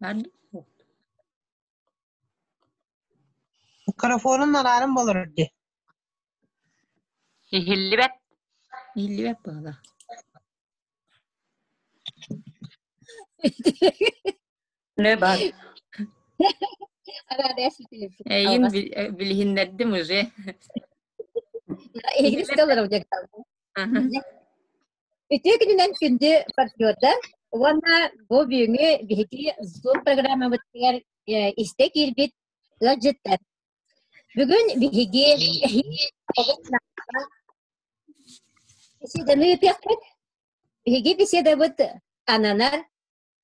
Nerede? Mikrofonun alarm olurdu. Hillibet. Milli web bağla. Ne var? Ara ders bitirip. Yine bilhinlerdim уже. İngiliz kalır olacak. Öteki günden gündü partiyada. Ona bu büyüğü bir Zoom programı bitirir istek irbit cidden. Bugün bir de ne yapacak? Bir şey de bu ananar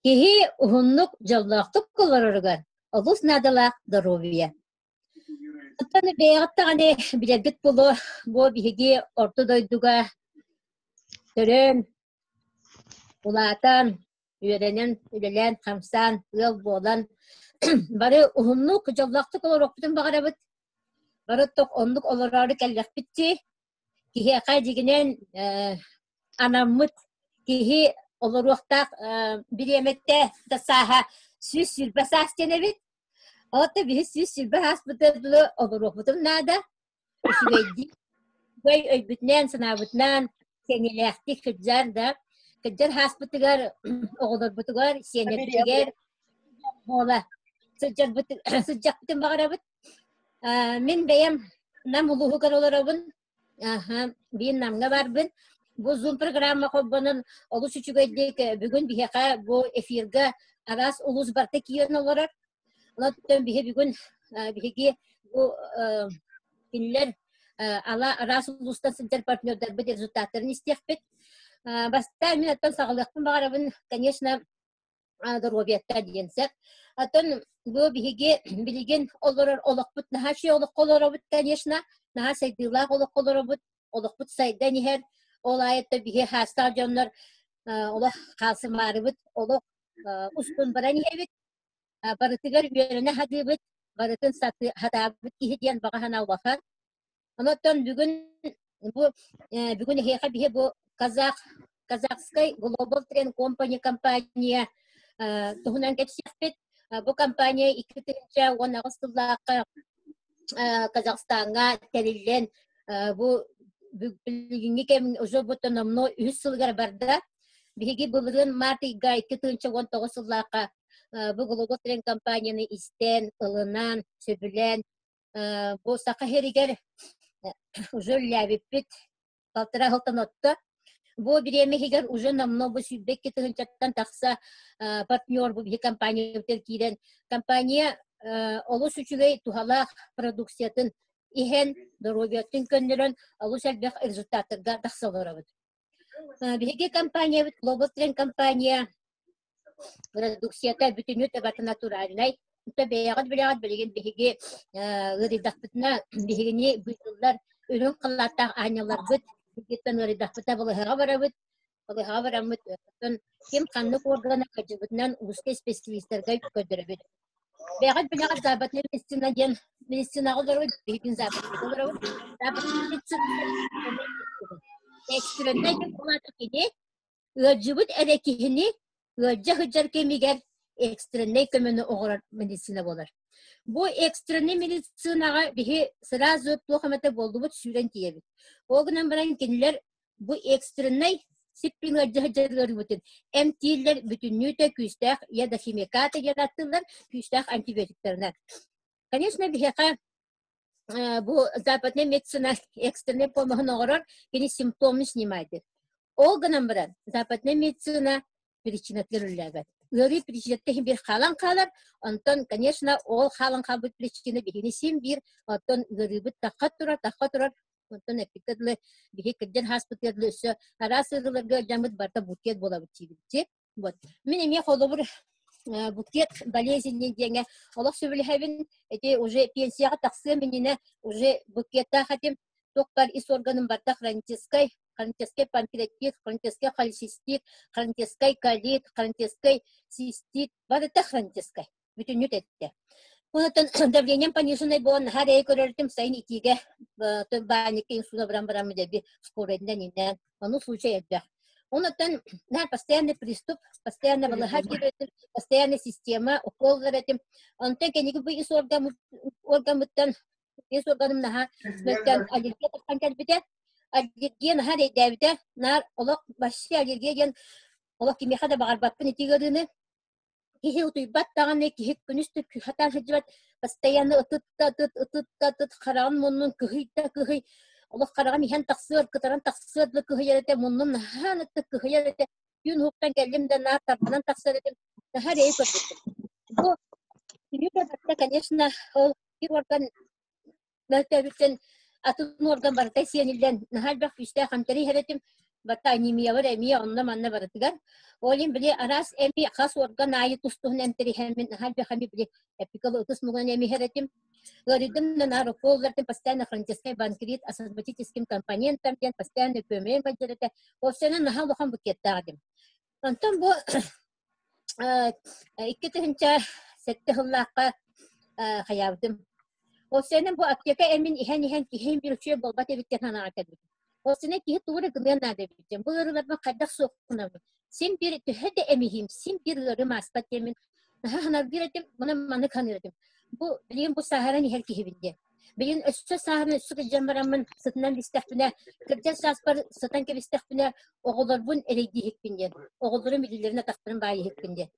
ki hunluk jallıktık kullanırlar. Olus nadala daroviye. Hatta beyatta hani biledik bu bir ortodayduga törüm ulatan öğrenen ülelen kamsan yıl bolan bari hunluk jallıktık olarak bütün bakarabıt. Bari tok onluk olarak kellik bitti. Ki kaydiginen anamut ki olarak bir yemekte de saha süs basas denebit. Hatta bir süs basas betul olarak betul nada. Şüpheydi. Ve öbütnen sınavıtnan senelekti kıcar da kıcar hasbıtıgar oğullar bıtıgar senettigar ola sıcak bıtı sıcak bütün bakarabıt. Min beyem nam uluhu karolorabın. Bir namga barbın. Bu Zoom programı kobbanın oluşu çügeydik bugün bir heka bu efirga aras ulus barta kiyon olarak. Ondan bir bugün bir bu kinler ala aras ulustan sıcak partnerler bir rezultatlarını istiyakbet. Basta minattan sağlıklı bağırabın конечно Dorobiyetta diyensek. Atan bu bilgin olur olukbut naha şey olukkolorobut конечно naha saydılar olukkolorobut olukbut saydan her olayette bir hasta canlar oluk kalsı maribut oluk uspun barani hebit barıtıgar yörene hadibit barıtın satı hadabit ki diyen bakahana vafat. Ondan bugün heka bir bu Kazakskay Global Trend Company kampanya tuhunan geçişpet bu kampanya ikitince ona Ağustos'ta Kazakistan'a terilen bu bilginlik emin ucu butonumno 100 yılgar barda bigi bulurun Mart'ı ikitince 19'da bu Global Trend kampanyanı isten ılınan söbülen bu sakaheriger ucu labipit kaltıra haltanotta. Bu bir yemeğiger uzun namno bu sübek kitahınçattan taksa partner bu bir kampanya terkilen kampanya olus üçüge tuhala produksiyatın ihen dorobiyatın könlerin olus elbek rezultatlarga taksalarabıd. Bir kampanya Global Trend kampanya produksiyata bütünü tabatı naturalinay tabiat bilgin bihigi gıdidakbıtna bihigini bütünler ürün kıllattaq anyalar bit Kita ngari daftar boleh habaramut kim kanuk organa kajibatnan uske spesialis terkait koderebet. Bekat banyak sahabatnya medisina olur bikin sahabat olur dapat ekstremnya yang kuat ini gajibut ada kini gajah hajar kemiger ekstremnya kemana orang medisina boleh. Bu ekstremnya medisina bihi serazu tuhamete boldu bu süren tiyebi. O günden beri kendiler bu ekstremnya Sipin hajar bütün emtiler bütün nüte küstek ya da kimikata yarattılar küstek antibiyotiklerine. Конечно bir heka bu западная медицина ekstremnya pomahına orar yeni simptomunu snimaydı. O günden beri западная медицина причинatlarılar. Öyle причинatlar bir halan kalır. Ondan конечно o halan kabul причины bir sim bir ondan garibi takattırar. Ondan epikadle bir kadar hastalıklı ise arasızlarga jamut barta bukiyet bolabilir. Вот. Benim ya kolobur bukiyet болезнь diyenge Allah söyleyeyim eti уже пенсияга таксым менне уже букетта хатим токтар ис органым барта хронический панкреатит, хронический холецистит, хронический колит, хронический цистит, барта хронический. Bütün nütette. Bunun давлением пониженное было, харей корректим сайни тиге, то баники инсула брам-брам деби скоростно не. Ну случай это. Онотон постоянный приступ, постоянно балаха киретим, постоянная система, укол заретим. Онтон кенеги бу ис органмыттан, ис органым наха, сметтен аллергия тапкан кәлбите, аллергия наха дейдәбите, нар олақ башшы аллергия ген, олақ кимеха да бағарбатпын етигеріні, кихи утуйбат тағаны, кихи күністі хатан хеджбат, постоянно ытыт, қарағын мұнның кыхый, олох карагам иһэн тахсыр, кытаран тахсырлы кыһыйарете, муннун наһанытты кыһыйарете, юн хуктан келдим да нар тарбанан тахсыретим, наһар эй көрдүм. Бу түйүрдө, конечно, ол бир орган мөлтөбүттен атын орган барытай сиенилден наһар бак үстэ хамтери херетим, бата анемия бар, эмия онна манна барытыгар. Олин биле арас эми хас орган айы тустуһун эмтери хэмин наһар бак хами биле эпикал утус муган эми херетим. Говорим на наруколлардың постоянно хронический банкрит, астматическим компонентом, постоянно көмей бәдерете. Осыны нахал лохан букеттағым. Антон бұл 2-нче сетте хыллаққа қаявдым. Осыны бұл аптека әмін ихен кихен бір үші болбат әбіттен ханаға кәдім. Осыны кихи туғыры гымен нады бітем. Бұл ұрыларма қайдақ соққынамын. Сен бір түхәді әмейім, сен бір ұрым аспат емін. Наха ханар бір әдім, мұны маны қанырдым. Bu bilin bu saharan her kihibinde. Bilin össü saharan össü kıcambaramın sıtından bistahbine, kırca saspar sıtan ke bistahbine oğullar bun ereydi hekbinde. Oğulların bilgilerine taktırın bayi hekbinde.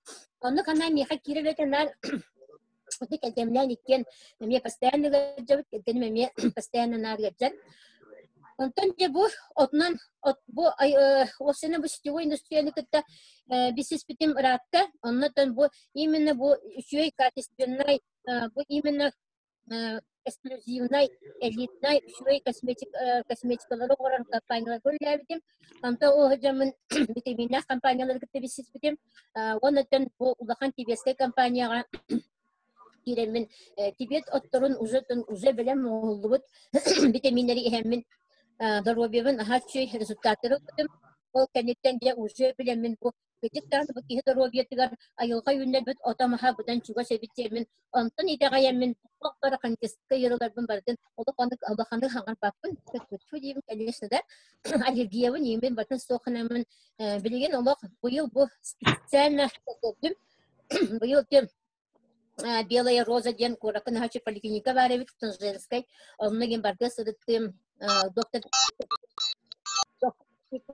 Onu kanay miha kirevetenler otik edemlen ikken memye pastayanlı gıcabıt, edeni memye pastayanlı nar gıcabıt. Ondan bu otnan bu o sene bu sitio endüstriyeli kıtta bisis bitim rahatta. Ondan bu именно bu şüy katistyonay bu именно эксклюзивный, элитный şüy kosmetikaları olan kampanyalar koyuyorlar. Anta o hocamın vitaminler kampanyaları kıtta bisis bitim. Ondan bu ulakan TBS kampanyaya giremin Tibet ottorun uze bilen oldu vitaminleri ihemmin здоровьевын ахачы результаттары көтім. Ол кәнеттен де уже білемін бұл көтіктен бұл кейі здоровье тігар айылға үйінер бүт отамаға бұдан чуға сөбеттермін. Онтын идеғаямын бұл бары қантесті ерілербін бардың. Олы қанды хаңар баппын. Көткі деймін, конечно да. Аллергиявын емін батын соқынамын. Білеген олық бұйыл бұл специально көтім. Бұйыл тем белая роза ден коракын хачы поликлиника бар әбіт женской. Оннеген барды сұрыттым. Доктор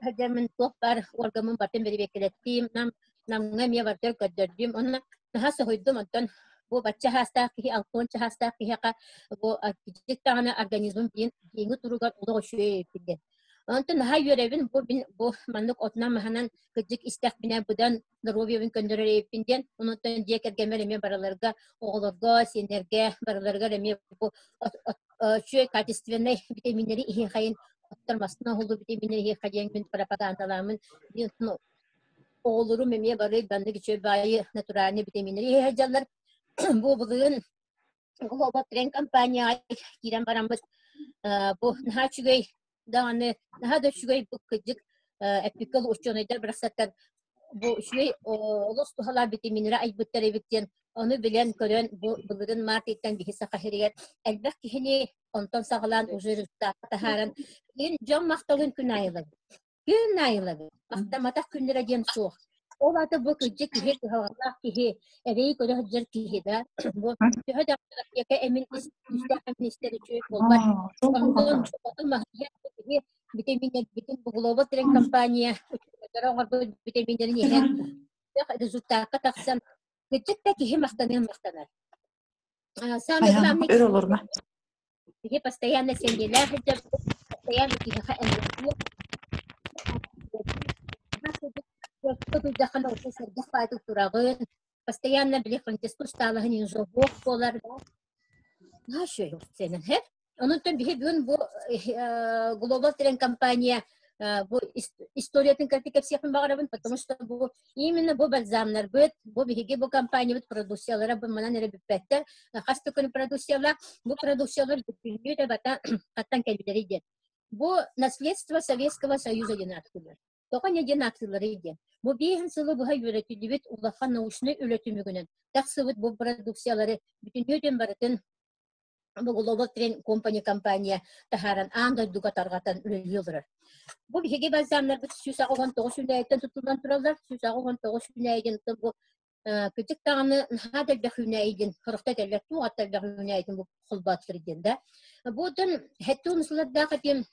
Хадамын тоқпар органын бартын бері бекелеттім. Намға мия бартыр көддірдім. Онна нахасы хойдым онтан bu бачча хастақ кихи, алконча хастақ кихиға bu кичектағаны организмын бейінгі тұруға ұлығы шүйе епілген. Онтан наха үйеребін bu мандық отынан маханан күджік істәқ біне бұдан здоровьевін көндірер епінден. Онтан декергемер еме бараларға, оғыларға, сенерге бараларға еме bu şöyle kaliteli vitaminleri iyi hayın aktarmasına oldu vitaminleri iyi hayın gün propagandalarımın oğulları memeye barı bende geçiyor bayi naturalni vitaminleri iyi hayırlar bu bugün global tren kampanya giren baramız bu daha şügey daha da şügey bu kıcık epikal uçuşunaylar bıraksatlar bu şügey olus tuhalar vitaminleri ayıbıtlar evitten onu bilen kören bu bugün marketten bir hisse kahiriyer. Elbette ki ondan sağlan uzun taharan. Bir cam mahtalın günaylığı. Günaylığı. Ahtamata günlere gen soğuk. O vakti bu küçük ki Allah ki evi köre hıcır ki da bu hıcır ki emin isteri çöp olmak. Ondan çok mahiyet ki vitaminler bütün bu global tren kampanya uçuşlara bu vitaminlerin yehen rezultatı taksan Küçükte ki mahtanır. Ayağım öyle olur mu? Ki постоянно сенделер, постоянно ki enerji. Nasıl dakhala o sergah fayda turağın. Постоянно bile Francesco Stalahan injobok polar da. Ne şey senin hep. Onun için bir gün bu global tren kampanya bu историясын картика всех багарабын, потому что bu именно bu balzamlar bu bihi bu kampanya bu produksiyalara bu manan rebetler hasta konu produksiyalar bu produksiyalar bütünlüğü de katan kelbileriydi. Bu наследство Советского Союза dinatçılar. Tokan dinatçılarıydı. Bu bir sılı bu üretildi ulahan nauşnu üretimi günün. Taksıvıt bu produksiyaları bütünlüğü de baratın Bu Global Trend Company компания таһаран анда дуга таргатан үлелер. Бу биһиги базамнар бит сүсагы 19 хүнәйдән тутулган туралар. Сүсагы 19 хүнәйдән бу күтек таганы хадәл дә хүнәйдән хырыкта дәләр ту аттар да хүнәйдән бу хылбатлар идәндә. Будан хәттүн сыларда катем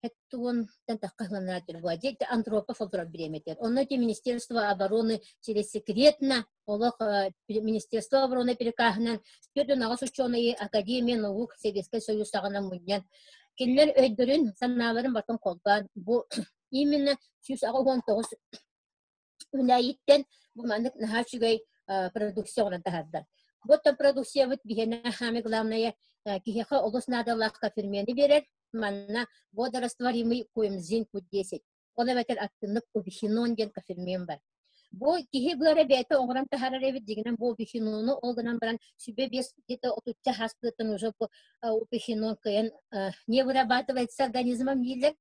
хәттүн тантаккаланатыр бу адет антропов фотограф биреметер. Онны те Министерство обороны через секретно Олох Министерство обороны перекахнан төдөн агыс ученые Академия наук Советский Союз тагынан муньян. Киллер өйдөрүн санааларын бартын колган. Бу именно 19 үнәйттен бу мандык нахачыгай продукцияларын тахардар. Вот продукция вот бихена хами главное кихеха областнадаллахка фирмены берер. Манна водорастворимый коемзин кут 10. Ола ветер аттынык обихинон ден кафирмен бар. Бу кихе бары бете оңран тахараревит дигенен бу обихинону олгынан баран сүбе бес где-то отутча хаспытын уже бу обихинон кыен не вырабатывается организмом нилер.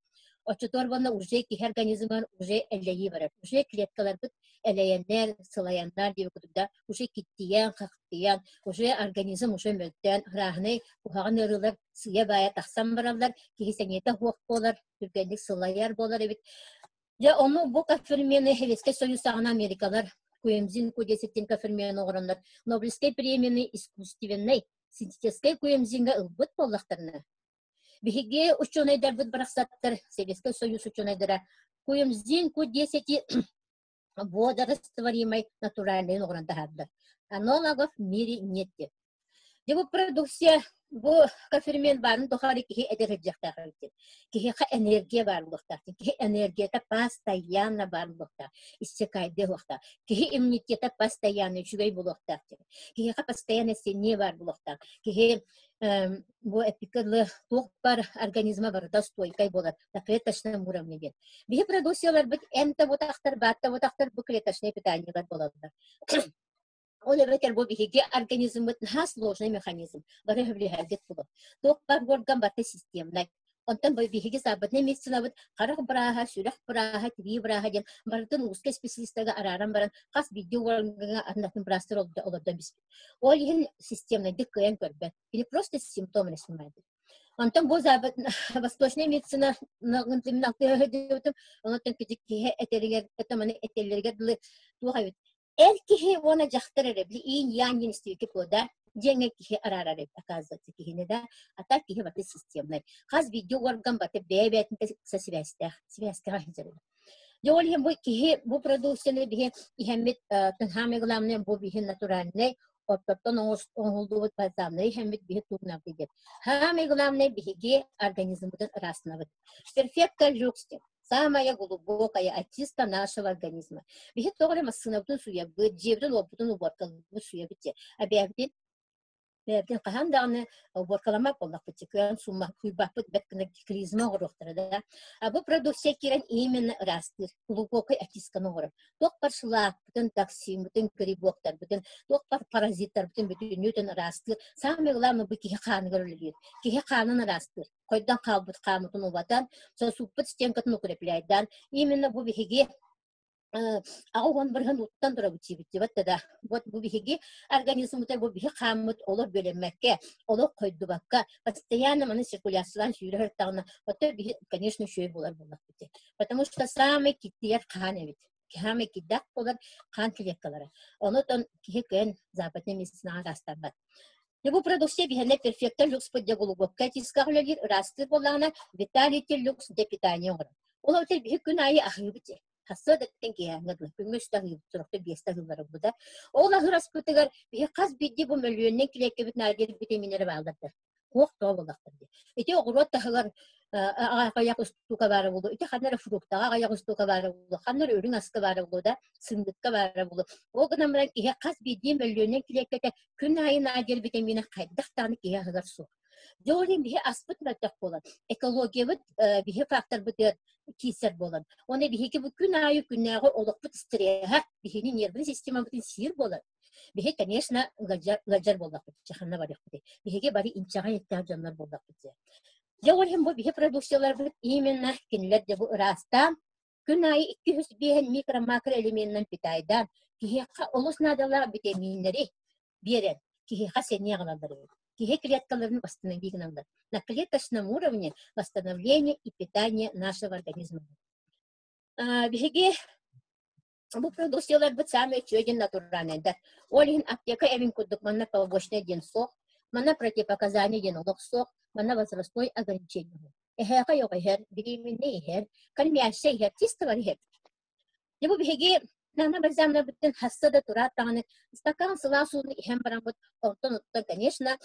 Очуторбаны уже кихе организмын уже элеyi барар. Уже клеткалар бит элеyenler, сылаяндар дип кутуда уже киттиян, хактиян, уже организм уже мөлтән, рахны ухаган ырылар сыя бая тахсан баралар, кихисенете хуак болар, түргәнлек сылаяр болар бит. Я onu bu кафирмены Советский Союз сагына Америкалар Куемзин кудесеттен кафирмены ограндар. Нобелевской премияны искусственной синтетической Куемзинга ылбыт боллактарына. Биһиге ученыйдар бит бараксаттар Советский Союз ученыйдара Куемзин кудесети водорастворимой натуральной ограндар. Аналогов в мире нет. Дебу продукция бу кафирмен барын тохари кихи эдережектар кихи энергия барлыкта кихи энергията постоянно барлыкта иссекайде лыкта кихи иммунитета постоянно жүгөй булыкта кихи постоянно сене барлыкта кихи бу эпикалы ток бар организма барда стойкай болот на клеточном уровне бии продукциялар бит эмте бутактар батта бутактар бу клеточный питаниелер болотдар. Он ветер бу биһиги организм бит сложный механизм. Бары влияет булып. Ток бар орган бар системный. Онтан бу биһиги сабатны медицина бит карак браха, сүрәк браха, тиби браха ден бардын узка специалисттарга араран баран кас видео органга аннатын брастыр олда бис. Ол ин системный диккән көрбәт. Или просто симптомны снимайды. Онтан бу забат восточная медицина нагынтымнан тәһәдәтем, онтан китекке этелергә, этаманы этелергә диле тугай. Элкихи вона жахтарары бли ин янгин стики пода деньги кихи арарары оказывается кихинеда а так кихи баты системный хаз видео орган баты бебетин со связьтах ханжары Жолхим бу кихи бу продукцияны бихи ихеммит тенхами главный бу бихи натуральный оттоттон оңулдуут базамный ихеммит бихи турнав дигет хами главный бихиги организмдын расынабыт перфекта люкстер самая глубокая очистка нашего организма. Бихит тогда массынавтын суя быт, жебден опытын уборкалы суя битте. А бәбден қахандағыны уборкалама болдақ бітте. Көйін сумма күйбақ біт бәткіні кризма ғырықтыры да. А бұл продукция керен именно растыр. Глубокая очистканы ғырып. Тоқ бар шылақ, бүтін токсин, бүтін грибоктар, бүтін тоқ бар паразиттар, бүтін нөтін растыр. Самый главный бұл кеге қаны көрілер. Кеге қанын растыр. Койдан қалбыт қамытын ұлатан, сосуппыт стенкатын укрепляйдан. Именно бұл бігеге ағуған бірген ұттан тұра бүтсебітті бәттіда. Вот бұл бігеге организмді бұл біге қамыт олар бөлемәкке, олар қойды баққа. Постоянно маны циркуляциядан сүйрі ғырттағына. Вот біге, конечно, шөй болар болақ бітті. Потому что самый киттияр қан әбет. Самый киддақ болар қан клеткалары. Онытын кеге көн западный медицинаға растар бар. Его продукция бихенне перфекта люкс поддя глубокая тискарлер расты болана виталити люкс для питания. Он отель бихи күнайы ахыбыте. Хасса да тенге ангадла. Күмөстә гыйбтырыкта беста гыллары буда. Ол ахырас күтегәр бихи каз бидди бу миллионнен килекке бит надир витаминнәре балдырды. Ох толылыктыр. Эти огырот тахылар аяк устука бары булды. Эти ханнары фруктага аяк устука бары булды. Ханнары өрүн аска бары булды да, сындыкка бары булды. О гына менен ия каз бидди миллионнен килекке күн айына надир витамины кайдактаны кия хазар су. Жолин бихи аспыт мәттәк болан. Экология бит бихи фактор бит кисер болан. Оны бихи бу күн айы күннәгы олык бит стресс, бихи нервный система бит сир болан. Бихи, конечно, гаджар болдак бит. Чаханна барык бит. Бихиге бари инчага еттәр жаннар болдак бит. Жолин бу бихи продукциялар бит именно кинләр дә бу раста күн айы 200 микро-макро элементтан питайдан. Бихи олыс надалар витаминнәре берен. Кихи хасения гыналар. кихе клеткаларын восстановить на клеточном уровне восстановление и питание нашего организма. Беги, bu продукциялар бит самый чёдин натуральный, да. Олин аптека эвин кудук манна побочный ден сок, манна противопоказания ден олог сок, манна возрастной ограничение. Эхека йогахер, беременный эхер, кальмяшэ эхер, чистого эхер. Дебу беги, нана базамна биттен хассада туратаны, стакан сыласуны эхем барамбут, ортон утта, конечно,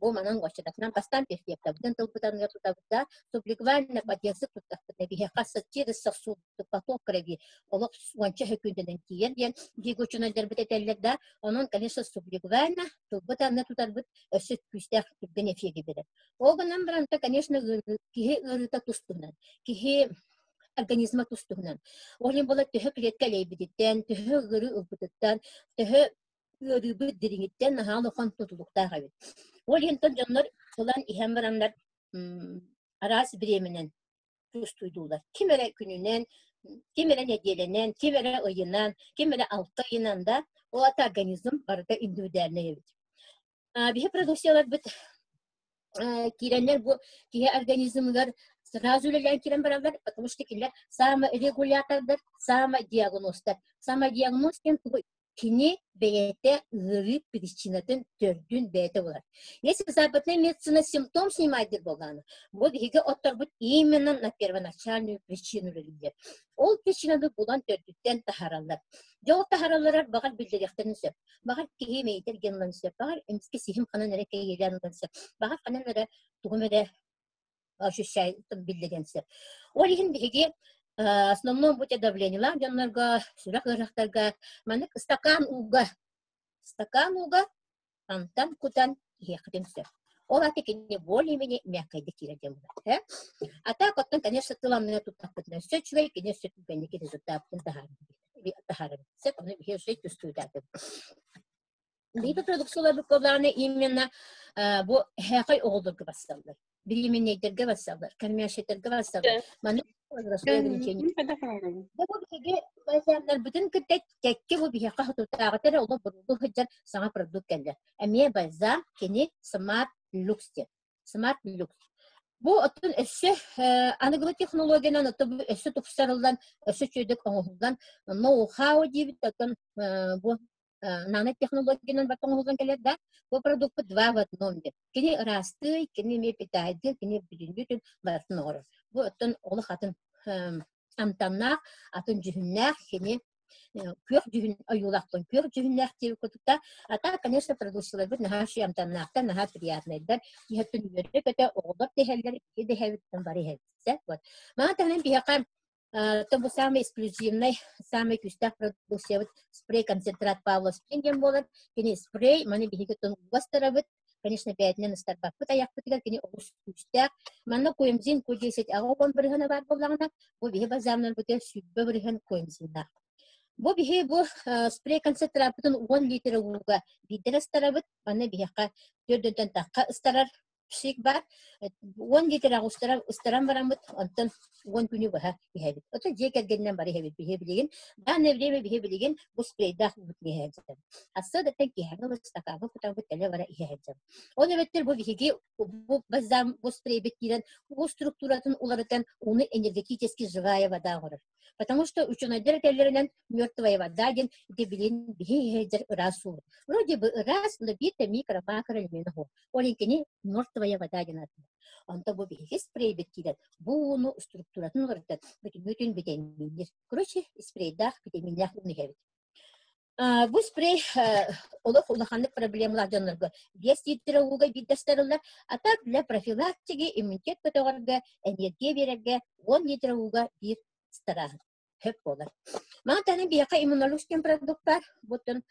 bu manang wachadaknan bastan perfecta budan tulputan ngatuta buda subligvan patiense tutakta bihe khassa через сосуд поток крови олог wancha hekünden kiyen diyen digochuna derbetellerda onun конечно subligvan tulputan ngatutar bud ösüt küster benefiye gibi. O bundan baranta конечно kihe ırıta tustunan kihe организма tustunan. Olin bola töhö kletkale biditten töhö gırı ıbıtıttan töhö ırıbı diringitten halı kon tutulukta gabit. Олинтон жаннар olan иһәм барамдар арас биременен тустуйдулар. Кимере күнүнен, кимере неделенен, кимере айынан, кимере 6 айынан да олата организм барда индивидуальный бит. Бихе продукциялар бит киренлер бу кие организмлар сразу лелен кирен баралар, потому что килер саморегулятордар, самодиагностар. Самодиагностен кини бейте гыры причинатын төрдүн бейте болар. Если западная медицина симптом снимает болганы, вот хиге оттор именно на первоначальную причину религия. Ол причинаны булан төрдүттен тахаралар. Жол тахаралар багар билдиректерин сөп. Багар кие мейтер генлан сөп. Багар эмске сихим ханан эреке елянын сөп. Багар ханан эре тугумере ощущает билдирен сөп. Ол ихин хиге основном будь давление ладенного сюда рахтага маник стакан уга там кутан ехатимся ола не более-менее мягкой декирадем а так вот конечно тылам на тут так на все человек конечно беники результат тахар все он их жить чувствует это либо продукция буквально именно бу хакай олдурга басалдар билименейдерге басалдар кармяшетерге басалдар маник возрастное ограничение. Да вот тебе базардар бүтүн китте текке бу бие кахту тагытыр оло бурду хаҗар саңа продукт келди. Эме базар кени smart lux. Бу атын эссе аныгы технологиянан аты эссе туксарылдан эссе чөйдек оңгулдан ноу-хау дип такан бу нано технологиянан батоңгулдан келет да бу продукт 2 в 1 дип. Кени расты, кени ме питайды, кени бүдүндүн бартын орор. Bu атын олы хатын амтаннах атын жүһүннах кени көр жүһүн аюлактан көр жүһүннах деп көтүктә ата конечно продукциялар бит нахаши амтаннахта наха приятныйдар яттын йөрдө көтө оглап дехеллер иде хәвиттен бары хәвитсә вот мана тәһнен бияка то бу самый эксклюзивный самый күстәк продукция спрей концентрат Павлов спринген болар кени спрей маны бихикетен гастарабыт. Конечно, 5 дней на старбак. Вот я хотела, кени огустяк. Манна коемзин кодесет, а он бригана бар болгана. Бо бихе базамнан буте сүббе бриган коемзинда. Бо бихе бо спрей концентрат бутун 1 литр уга бидер старабыт. Манна бихека 4 такка старар псик бар. 1 литр агустара старам барамыт. Антан 1 күнү баха бихебит. Ото жекергеннен бары хебит бихе билеген. Данне время бихе билеген бу спрей дах бутне хебит. Асада тенки хагыл стакагы кутагы теле бара ихебит. Оны беттер бу бихеги бу базам бу спрей беттирен бу структуратын уларытан уны энергетически живая вода горор. Потому что ученые теллеринен мертвая вода ген дебилин бихедер расу. Вроде бы раз, но бита микро макроэлементы. Оленькини мертвая вода ген. Анда бу бихе спрей беттирен буну структуратын уларытан bütün vitaminler. Короче, спрейдах витаминлах уны хебит. Бу спрей олох улаханлык проблемалар жаннарга 5 литр уга биддастырылар, а так для профилактики иммунитет көтөгөргө, энергия берерге 10 литр уга бир стара. Хеп болар. Мана таны бияка иммунологический продукттар, бутун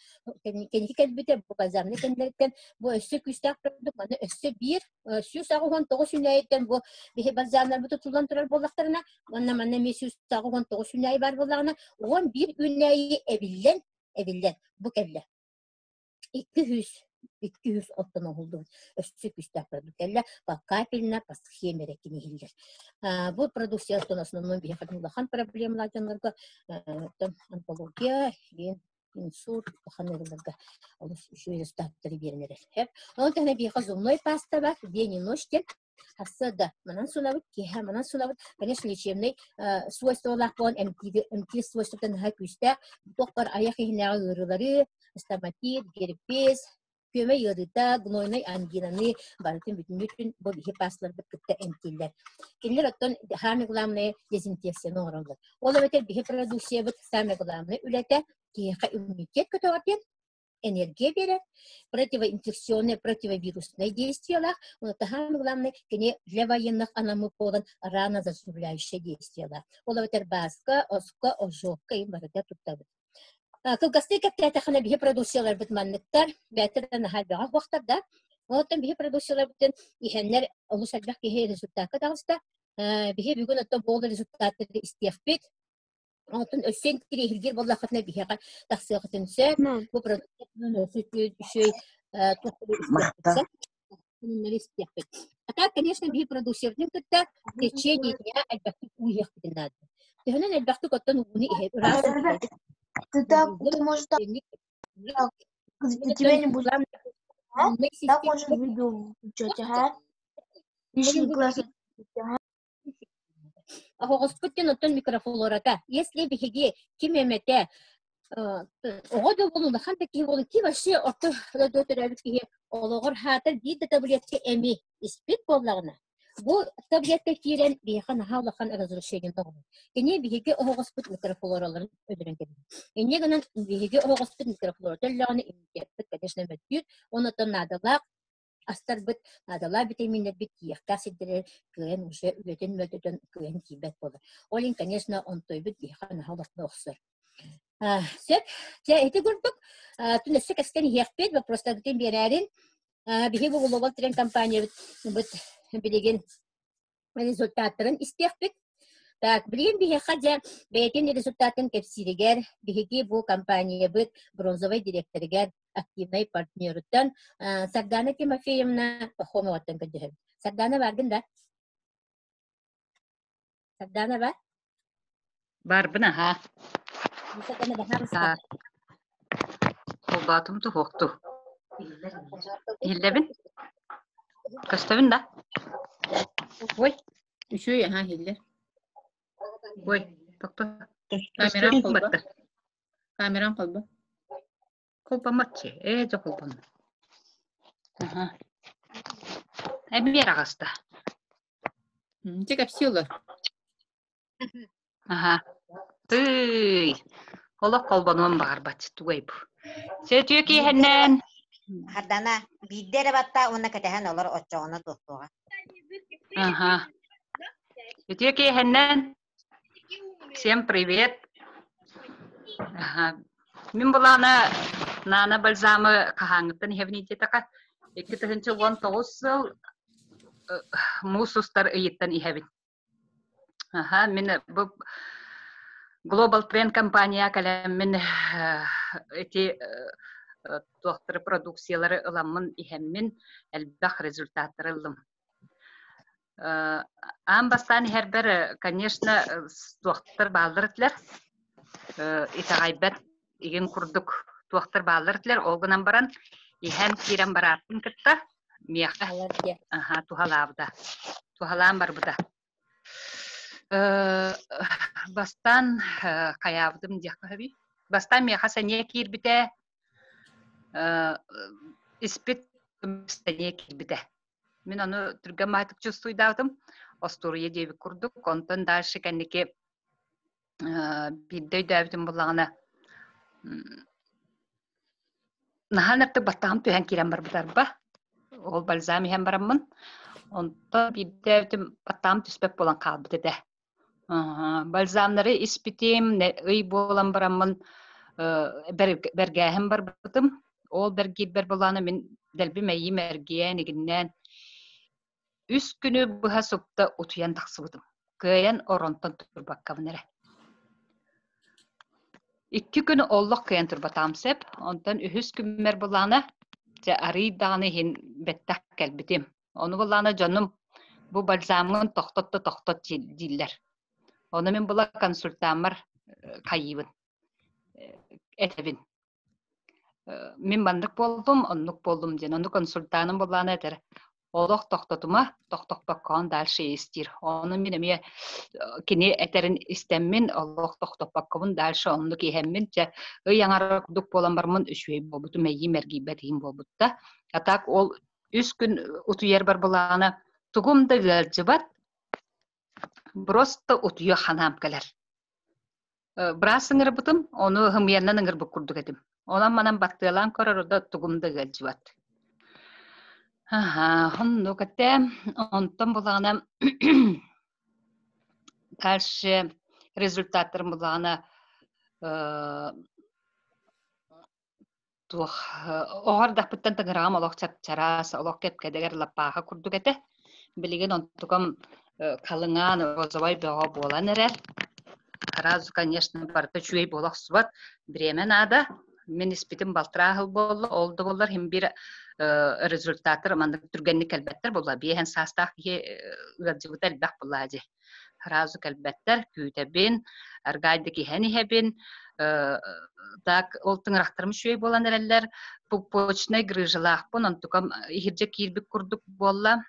кеники бите бу базарны кендерден бу өссө күстак продукт, мана өссө бир сүйүс агыган 9 сүнәйден бу бихе базарнар буту тулан турар болактарына, мана месүс агыган 9 сүнәй бар боллагына, 11 үнәйи эбиллен бу келле. 200 оттон олду өссө күстак продукт келле, ба капельна по схеме рекинилер. Бу продукция основном бихе проблемалар жандарга онкология, инсурт баханырга олус шуй статтары бернер. Хеп. Он тәне бихе зумной паста бар, день и ночь тем. Хасада манан сунабыт киха манан сунабыт. Конечно, лечебный свойстволар бон эмти свойствотан хакүстә. Доктор аяк ихнәгә ырылары, стоматит, герпес, көмө йырыта, гнойный ангинаны бартын бүтүн бу бихе пасталар битте эмтилер. Кинлер оттон хами главное дезинфекция норалды. Ола бетер бихе продукция бит сами главное үләтә киха иммунитет көтөгәтен энергия берет, противоинфекционные, противовирусные действия, но самое главное, для военных анамы полон рано заживляющие действия. Ола ветер баска, оска, ожогка и барыда туттабы. Кылгасты кәптәте хана бихе продукциялар битманныктар, бәтер нахалбага вакытта, онтан бихе продукциялар битен ихәннәр олусалбак кихе результатка дагыста, бихе бүгүн отто бол результаттарды истәфбит. Алтын өссен кирехилгер боллахатна бихега тахсыгытынсы бу продукцияны өсөтүшөй тохтолуйсы. А конечно, бихе продукцияны кытта течение дня әлбәттә уйык битеннәр. Тәһәнән әлбәттә коттан уны ihe раз. Ты так, ты можешь так, тебя не будет. Так можешь видео включать, ага. Лишний класс. Господин оттон микрофлората. Если бихиги кимемете огоду болу да ханта ки болу ки вообще отто доторабит ки ологор хатар дид таблетки эми испит боллагына. Бу таблетка кирен бихан халахан разрушение тогу. Кене бихиги огоспит микрофлораларын өдөрөн келди. Эне гынан бихиги огоспит микрофлората лагына иммунитет, конечно, бит. Онотон надалак астар бит надала витаминler бит яхтасидер кыен уже үлетен мөлтөтөн кыен кибет болду. Олин, конечно, он той бит бихан халакны оксор. Сеп, я эти гурдук, тунесе кастен яхпет, вы просто гтен берәрин, бихи бу глобал трен компания бит билеген результаттарын истехпет. Так, блин, бихи хадя бейтен результатын кепсиригер, бихиги бу компания бит бронзовый директоригер активный партнерыттан Сардана Тимофеевна Пахомоваттан кәдіхім. Сардана бардың да? Сардана бар? Бар бұна, ха. Сардана да харыста. Қолбатымды хоқты. Елдебін? Көстебін да? Ой. Үшөй, Хиллер. Ой, тоқты. Камеран қолба. Камеран қолба. Kolpa matchi, jo kolpan. Aha. Бер ағаста. Тек апсиолар. Aha. Тый. Олақ колбануын бағар бачы туғай бұ. Сетүйе кейхеннен. Хардана, биддері батта, оны кәтәхен олар отчоғына тұқтуға. Aha. Сетүйе кейхеннен. Всем привет. Aha. Мен бұланы нана бальзамы қағаңыттан хевнейте тақа. 2019 жыл мусустар үйеттен ихебін. Мен бұл Global Trend компания кәлем мен эти тоқтыры продукциялары ыламын ихеммен әлбәқ результаттары ылым. Ан бастан әрбір, конечно, тоқтыр балдырытлар. Итағайбәт еген күрдік тоқтыр балдырытлар. Олғынан баран ихем кирен баратын кітті. Мияққа тухалабыда. Тухалам бар бұда. Бастан қаябдым дияққа хаби. Бастан мияқа сәне кирбіте испит сәне кирбіте. Мен оны түрген майтық чувствуйдавдым. Остурия деби күрдік. Онтан дальше кәнеке биддей дәбдім бұлағына. Наханырты баттағым түйен керен бар бұдар ба. Ол бальзами хем барамын. Онтан биддәбдім баттағым түспек болан қалбыды дә. Бальзамнары испитем, үй болан барамын. Бәргәхім бар бұдым. Ол бәргейд бәр боланы мен дәлбі мәйім әргейен егіннен. Үс күні бұға сопта ұтуян тақсы бұдым. Көйен оронтан тұрбаққавыныры. 2 күні оллық көйен тұрбатам сәп. Онтан үхіс күммер боланы арыйдағаны хен бәттәк кәлбітем. Оны боланы жаным бұ бальзамын тоқтот дейілер. Оны мен бұла консультамыр қайыбын. Әтәбін. Мен бандык болдум, оннук болдум ден. Онну консультаным болланы этер. Олох тохтотума, тохтоппаккан дальше истир. Оны мен эме кини этерин истеммин, олох тохтоппаккабын дальше онну кихеммин. Яңара кудук болан бармын үшвей болбуту, мәйи мәргибетиим болбутта. Атак ол 3 күн утуер бар боланы тугумда гылжыбат, просто утуя ханам келер. Брасыңыр бутым, оны хымыяннан ыңыр букурдук этим. Онан манан баттылан көрөрдө тугумда гылжыбат. Хонну кәтте, онтон болағына каршы результаттар болағына оғар дақпыттан таңырағам олақ чапчарас, олақ кепкедегер лаппаға күрдік әті. Білеген онтықым қалыңан озавай беға болан әрер. Разу, конечно, барда чуей болақ сұбат. Біремен ада, мен іспетім балтырағыл болы, олды болар, хем бір результаттар, мандық түргенні кәлбәттер болла. Бейхен састақ ғадзивыта әлбәқ болла әді. Разу кәлбәттер, күйтәбен, әргайды кейхәні әбен, так ол тыңырақтарым шуей болан әрәлер, пупочнай грыжылақ бұн, онтықам ехірже кейірбік күрдік болла.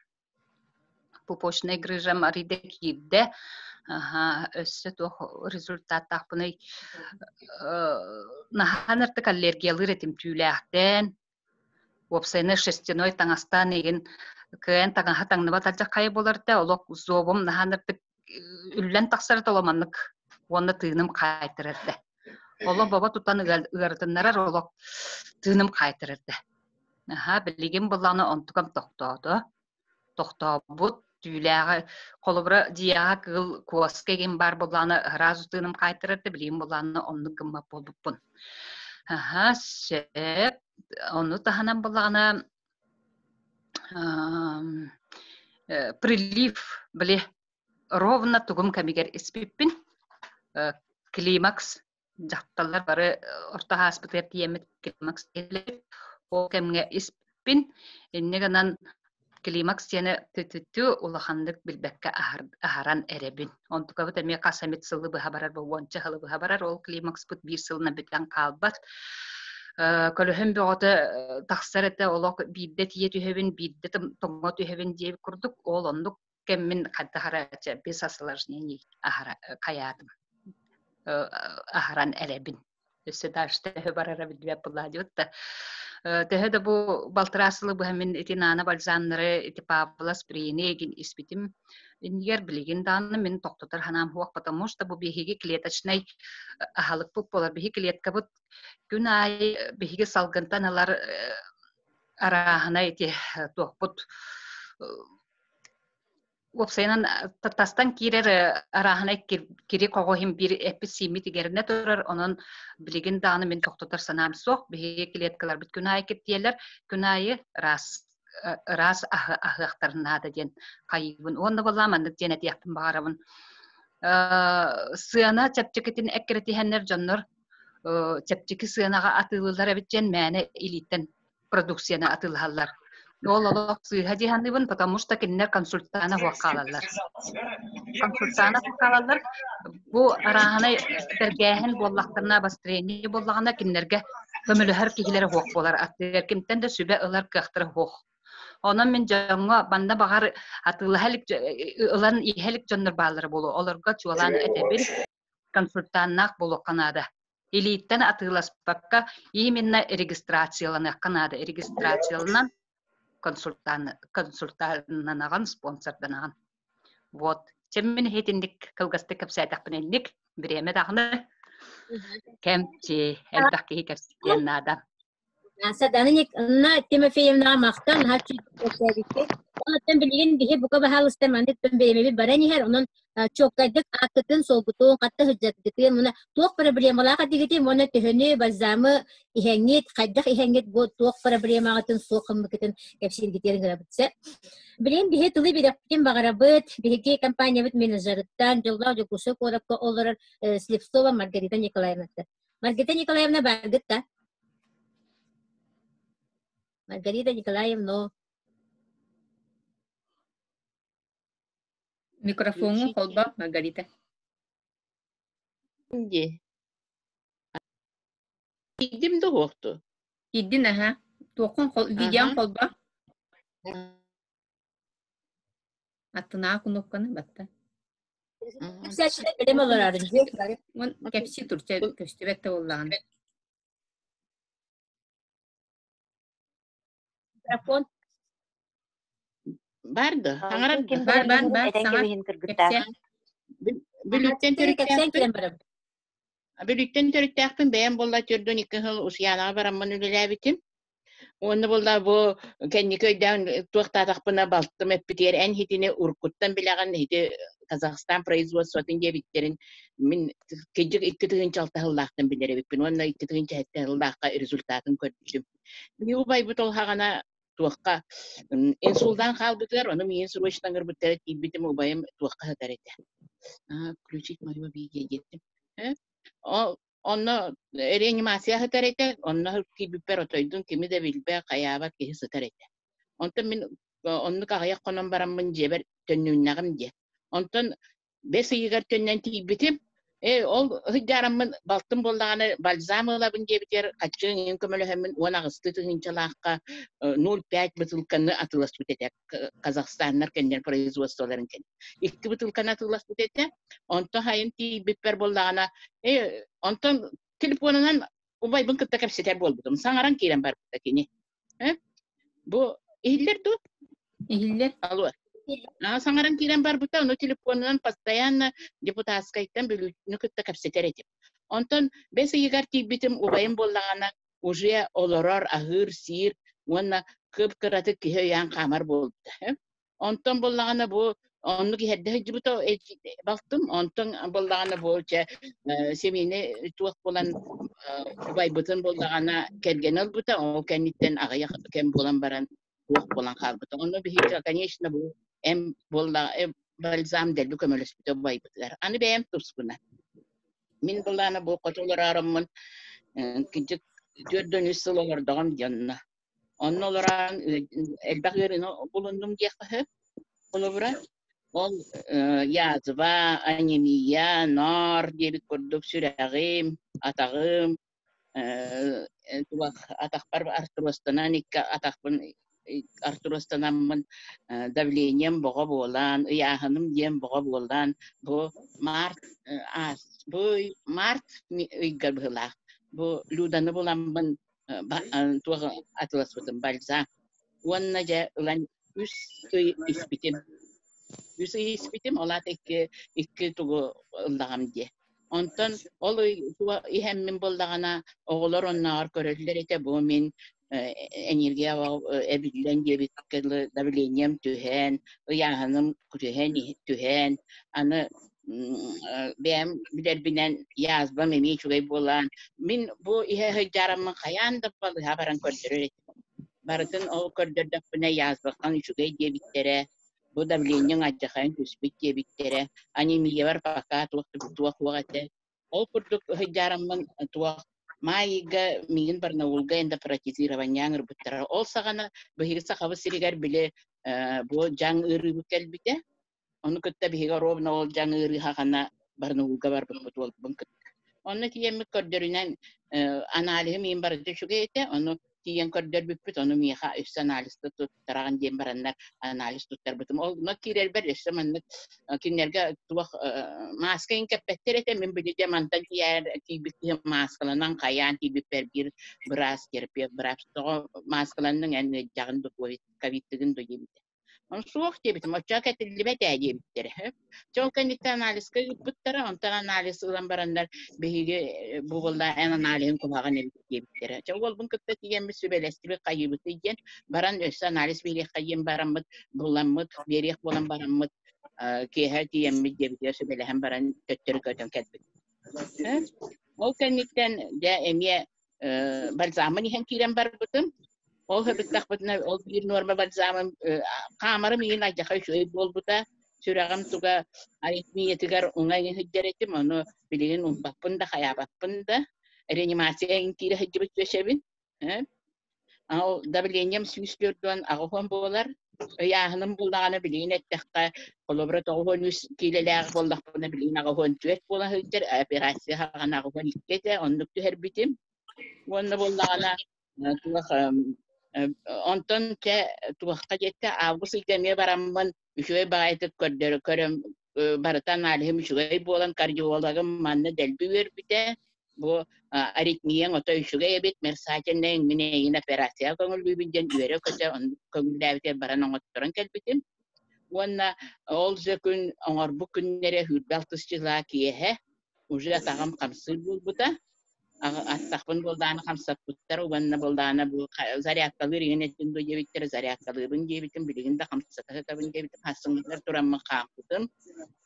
Пупочнай грыжам арыйда кейірді. Өссі тоқ результаттақ бұны наханыртық аллергиялыр етім түйіләқтен. Опсайны шестеной таңастан еген кәйін таңаға таңныба таржақ қайы боларды, олық зобым наханыртық үллән тақсарыды оламанлық, оны тыыным қайтырырды. Олы баба тұтан ұғырдынларар олық тыыным қайтырырды. Білеген бұланы онтықам тоқтауды. Тоқтау түйіләғы қолыбыра дияға кығыл куасқа еген бар бұланы разу тыыным қайтырырды, білеген бұланы онны гымма болбықпын. Сөп, оны таханан бұлағына прилив, біле, ровно тугум кәмегер іспеппін, климакс, жақталар бары ортаға аспытыр тиемет климакс келіп, ол кәмге іспеппін, еннегінен климакс сені түтті улахандық білбәкке ахаран әребін. Онтуға бұт әме қасамет сылы бұға барар, бұл онча хылы бұға барар, ол климакс бұт бір сылына біттен қалбат. Көліхін бұғыты тақсар әті олық бейді тие түйебін, бейді тоңға түйебін дейіп күрдік, ол ондық кәмін қадды қара әті бес асылар жнені қаядым. Ахаран әребін. Өсі дашты барара білбәп бұла дейотта. Тәһәдә бу балтырасылы бу һәмен этинана бальзаннары эти павлас приенеген испитим иньер билеген данны мен токтотар ханам хуак, потому что бу бихиге клеточный ахалык бу болар бихи клетка бу күн ай бихиге салгантаналар арахана эти тохпут Опсайнан тастан кирер арахана кири когохим бир эписими тигерне турар, онон билеген даны мен токтотар санам сох, бихиге клеткалар бит күнай кеттиелер, күнайы рас ахыактарнада ден кайыбын. Онда боламандык денет яктын багарабын. Сыана чапчекетин эккеретихеннер жоннор, чапчеки сыанага атылылар эбитчен мәне илиттен продукцияны атылалар. Ол олық сыйға дейхандыбын, потому что кеннер консультаны хуаққалалар. Консультаны хуаққалалар, бұл арағаны бергәхін боллақтарына бастырені боллағына кеннерге көміліғар кейлері хуақ болар. Аттығар кемттен де сөбе ұлар қақтыры хуақ. Онан мен жаңға банда бағар атылы ұлан ихелік жондар бағалары болу. Оларға чуаланы әтебін консультаннақ болу қанады. Илиттен атыласпаққа именно регистрацияланы қанады. Регистрациялынан консультаннанаған, спонсорданаған. Вот. Чеммен хетіндік кылғасты көпсәйтақ білендік, біреме дағыны кәмче әлбәқке кәпсеткен адам. Саданыник, на Тимофеевна мақтан, хачи көпсәйтікке. Онаттан білген бейе бұқа бағалыстамандық бәмберемебі баранихер, оның чоққайдық ақтытын солбутуын қатты хүджаттықын, мұна тоқ проблемалаға дегетем, оны түхіні базамы ихәңет, қайдақ ихәңет бұл тоқ проблемағатын соқымбықытын кәпсергетерін ғырабытса. Білен бейе тұлы беректен бағарабыт, бейге компания бұт менеджеріттан, жыллау жүкусі қорапқа олырыр Слепцова Маргарита Николаевнаты. Маргарита Николаевна баргытта. Маргарита Николаевна. Микрофону колба, Маргарита. Идем до горту. Giddin aha. Tuokun videon kolba. Atına kunukkanı batta. Güzel ödeme olarak önce. Mun kepsi turça köstebette olağan. Telefon. Bardı. Hangaran Ben sana kepsi. bülükten Sen kiren barım. Bülükten törüktääkpin beğen bolla tördön 2 yıl usuyanağa baramman ülelәbitim. Onu bolla bu kendi köyden tuğtatakpına balttım hep biter en hitini urkuttan bilagan hiti Kazakistan производствосын дебиттерин min kejik 2 tığın çalta hıllaqtan bilerebipin. Onu 2 tığın çahette hıllaqqa rezultatın kördüm. Bini ubay bu tolhagana tuğqa insuldan qalbıtlar onu min sürüşten gırbıtlar tibitim ubayım tuğqa hatarete. Включить мою видео. Onu reanimasiya hatarete, onu ki bir perotoydun kimi de bilbe kayabat ki hatarete. Ondan min onu kaya konon baramın ceber tönünağım diye. Ondan besi yigar tönnen tibitim. Ol hıcaramın baltım bollağını balzamı labın diye biter kaçığın yönkömölü hemen ona gıstı hinçalaqqa 0,5 butulkanı atılas bitetek Kazakistanlar kendiler производстволарын ken. 2 butulkanı atılas bitetek. Ondan hayın tibiper bollağına ondan telefonundan ubay bın kıtta kapsiter bolbudum. Sangaran kiren bar kini. Bu ihiller tu İhiller. alwa. Sangaran kiren bar buta onu telefonundan pastayan deputatskaytan bölüğünü kıtta kapsiter etip. Ondan besi yigar tibitim ubayın bollağına уже oloror ahır sir ona kıpkıratı kiheyan kamar boldu. Ondan bollağına bu onu ki hedde hıcıbıta baktım ondan bollağına bolca semine tuğuk bolan ubay butun bollağına kergenel buta o kenditten ağaya kem bolan baran tuğuk bolan kalbıta. Onu bir hiç kanyeşne bu em bolla balzam del bu kömölüs bita ubay butlar. Anı beyem tuskuna. Min bollağına bu kotolar aramın küçük dördüncü yıl olurdum yanına. Onun olarak elbak yerine bulundum diye hep olubra. Ol yazva, anemiya, nar diye bir kurduk sürağım, atağım, atakbar artırıstanan iki atakbın artırıstanan davleniyem boğa boğulan, yahanım diyem boğa boğulan, bu Mart uygar bıhılak. Bu ludanı bulan ben tuğa atlas bıtım balza. Onunla ja ulan üs ispitim ola iki tuğu ıllağım diye. Ondan olu tuğa ihemmin buldağına oğullar onlar körüller ete bu min enerjiya ebilen diye bir kılı davleniyem tühen, yahanım tühen, anı benim bilir binen yazba memi çugay bolan min bu ihe hıcaramın kayan da balı haberan kördürür baratın o kördürdük bine yazbakan çugay diye bittere bu da bilinyen acıkayın küsbük diye bittere anemiye var fakat vakti o kurduk hıcaramın tuğak Maiga mingin barna ulga enda praktisi ravanyang rubuttara olsa gana bahirsa khabasirigar bile bu jang iri bukel bite onu kutta bihiga rob na ol jang iri hakana barna ulga bar betul bangkut onu tiyem korderinan analihe min barde shugete onu tiyen korder bipit onu miha is analis tut taragan jem barannar analis tut terbetum ol no kirer ber esman kinerga tuwa maska in kapetterete min bide mantan tiyer tibit maskalan kayan tibit perbir beras kerpe beras to maskalan ngan jagan do kavitgen do yimte on suok tibit mo chaket libet aje bitter Çok kanita analis kay puttara on tan analis ulan barandar behige bugolda en analis ko hagan bitter çok wal bun katta tiyem sübelesti be kayyibut tiyen baran ös analis biri kayyim baramut bulamut biri bulam baramut ki her tiyem bitter sübele hem baran töttür götön ketbit o kaniten de emye balzamani hem kirem barbutum o hebit takbutna o bir normal balzamam kamera mi na jakay şu bol buta Suragam tuga aritmiyetigar ungay hijjaretim onu bilin umpapunda kayapapunda reanimasiya intira hijjabit yaşabin au dabilinyam süslürdün ağıfan bolar yahanım bulağını bilin ettekka kolobra toğun üs kileler boldak buna bilin ağıfan tüet bola hijjar operasiya hagan ağıfan ikkete onluk tüher bitim onu bulağına Ondan ke tuğakka jette avgus itemiye barammanüşüye bağaytık körüm baratan alihimüşüye bolan kardiyologum manna delbi ver bite bu aritmiyen otoüşüye ebit mersaken neyin mine yine operasya kongul bibinjen üere köte kongul davite baran ottoran kelbitim wanna olza gün onlar bu günlere hüdbaltısçılığa kiyehe ujuya tağam kamsıl bulbuta attaqpın boldana kamsat puttar wanna boldana bu zariakkalı yine tindo jebittir zariakkalı bun jebitim biliginde kamsat tabın jebitim hasınlar turan maqaqıdım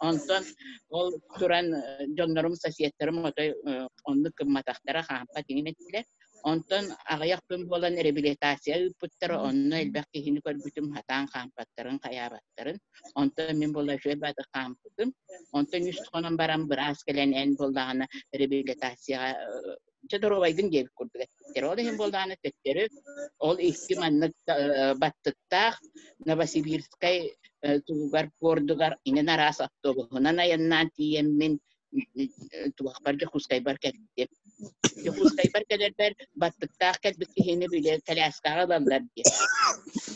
ondan ol turan jonnorum sasiyetlerim otoy ondu kımmataqtara hampa dinettiler ondan ağayaqpın bolan rehabilitasiya puttar onnu elbaqi hini körbutum hatan hampattarın qayabattarın ondan min bolla şöyle bada hampıdım ondan yüz konan baram biraz kelenen boldana rehabilitasiya Çadorovaydın gibi kurduk. O da hem boldana tetleri, ol ihtimanlık battıkta, Novosibirskay tuğgar pordugar inen aras atto bu. Huna nayannan tiyemmin tuğakbarca kuskaybar keldi. Kuskaybar kelerber battıkta kelbiki hini bile kalaskağa dallar diye.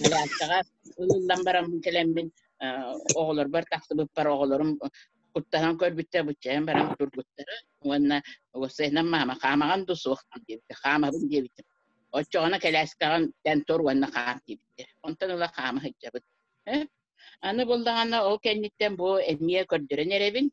Kalaskağa lambaram kelemmin oğlar bar taktı bu par oğlarım kuttahan körbitte bıçağın baram turgutları. Wanna wasena mama kamagan dusuk gibi kama bun gibi o çoğuna kelaskan tentor wanna kam gibi ondan ola kama hicabet ana boldana o kenditten bu emniye kördüren erevin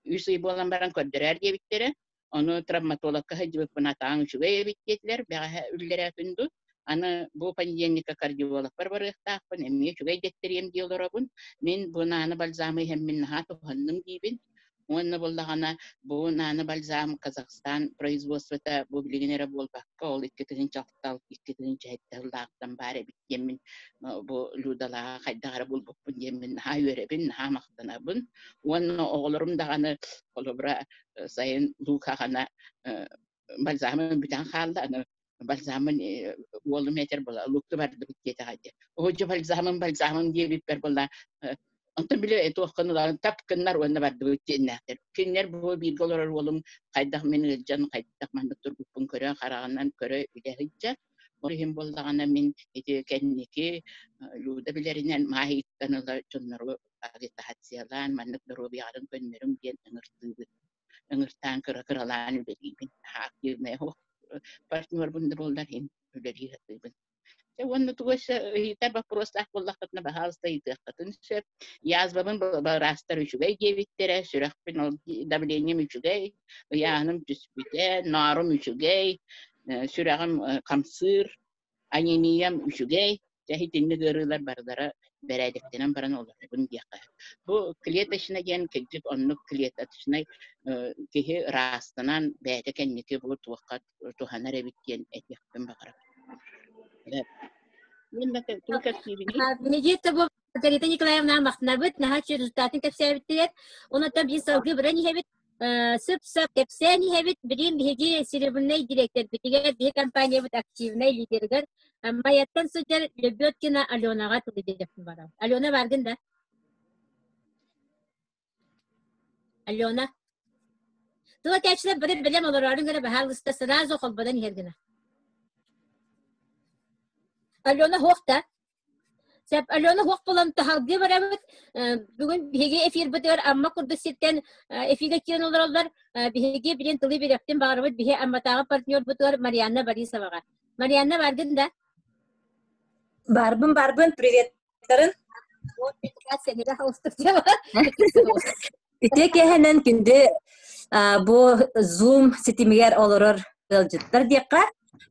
üsü bolan baran kördürer gibi bittere onu travmatolog hicabet penatang şuge bittiler be üllere tundu ana bu panjenika kardiyolog barbarıqta pan emniye şuge detteriyem diyorlar bun min buna ana balzamı hem min ha to hannım gibi Wanna boldana bu nana balzam Kazakhstan производствота bu bilginere bol bakka ol ikkitirin çaktal ikkitirin çehittallardan bare bityemin bu ludala haydara bul bu yemin ha yürebin ha maqtanabın wanna oğlurum dağını kolobra sayın Luka kana balzamın bitan halda ana balzamın wolu meter bola luktu bardı bitkete hadi o balzamın diye bir bola Anta bile eto kanılar tap kanlar wanda bardı cenneter. Kinler bu bir dolar olum kaydak men can kaydak man doktor bupun köre qarağından köre bile hicca. Orihim boldağına min eti kendiki luda bilerinden mahit kanılar çonları agita hatsiyalan manlık daro bir arın könlerim diyen ıngırtan kıralan belibin. Hakir ne ho partner bunda boldar hin öleri hatibin. Wanna tuwas hitar ba prostak wallah katna bahas tay katun se yaz babın barastar üçüge gevittere sürekli no dablenim üçüge yanım tüspite narum üçüge sürekli kamsır anyeniyam üçüge jahitinni görüler bardara beredekten baran olur bun diye bu kliyet işine gen kecik onluk kliyet işine ki rastanan bede kendiki bu tuvakat tuhanare bitken etiyakten bakar Нигде bu Margarita Nikolaevna Mahmut nahaçı rezultatın kapsayabilir. Ona tabi savgı birani hebit sıp kapsayani hebit birin biheci seribunay direktör bitiger bir kampanya bit aktivnay liderler. Ama yattan sucar Lebyotkina Alyona'ga tuğdedef var. Alyona vargın da. Alyona. Tuğa kaçla biri bilem olur arın gara bahal usta sırazı kolbadan hergina. Alyona hoqta. Sep Alyona hoq bolan tahalgı var evet. Bugün bihege efir bitiyor amma kurdu sitten efire kiren olurlar. Bihege bilen tılı birekten bağırıp bihe amma tağı partnör bitiyor Marianna Borisova. Marianna vargın da. Barbun, privetlerin. Seni de hostukça var. İtek hemen günde bu Zoom sitimiger olurur kılcıtlar diyeka.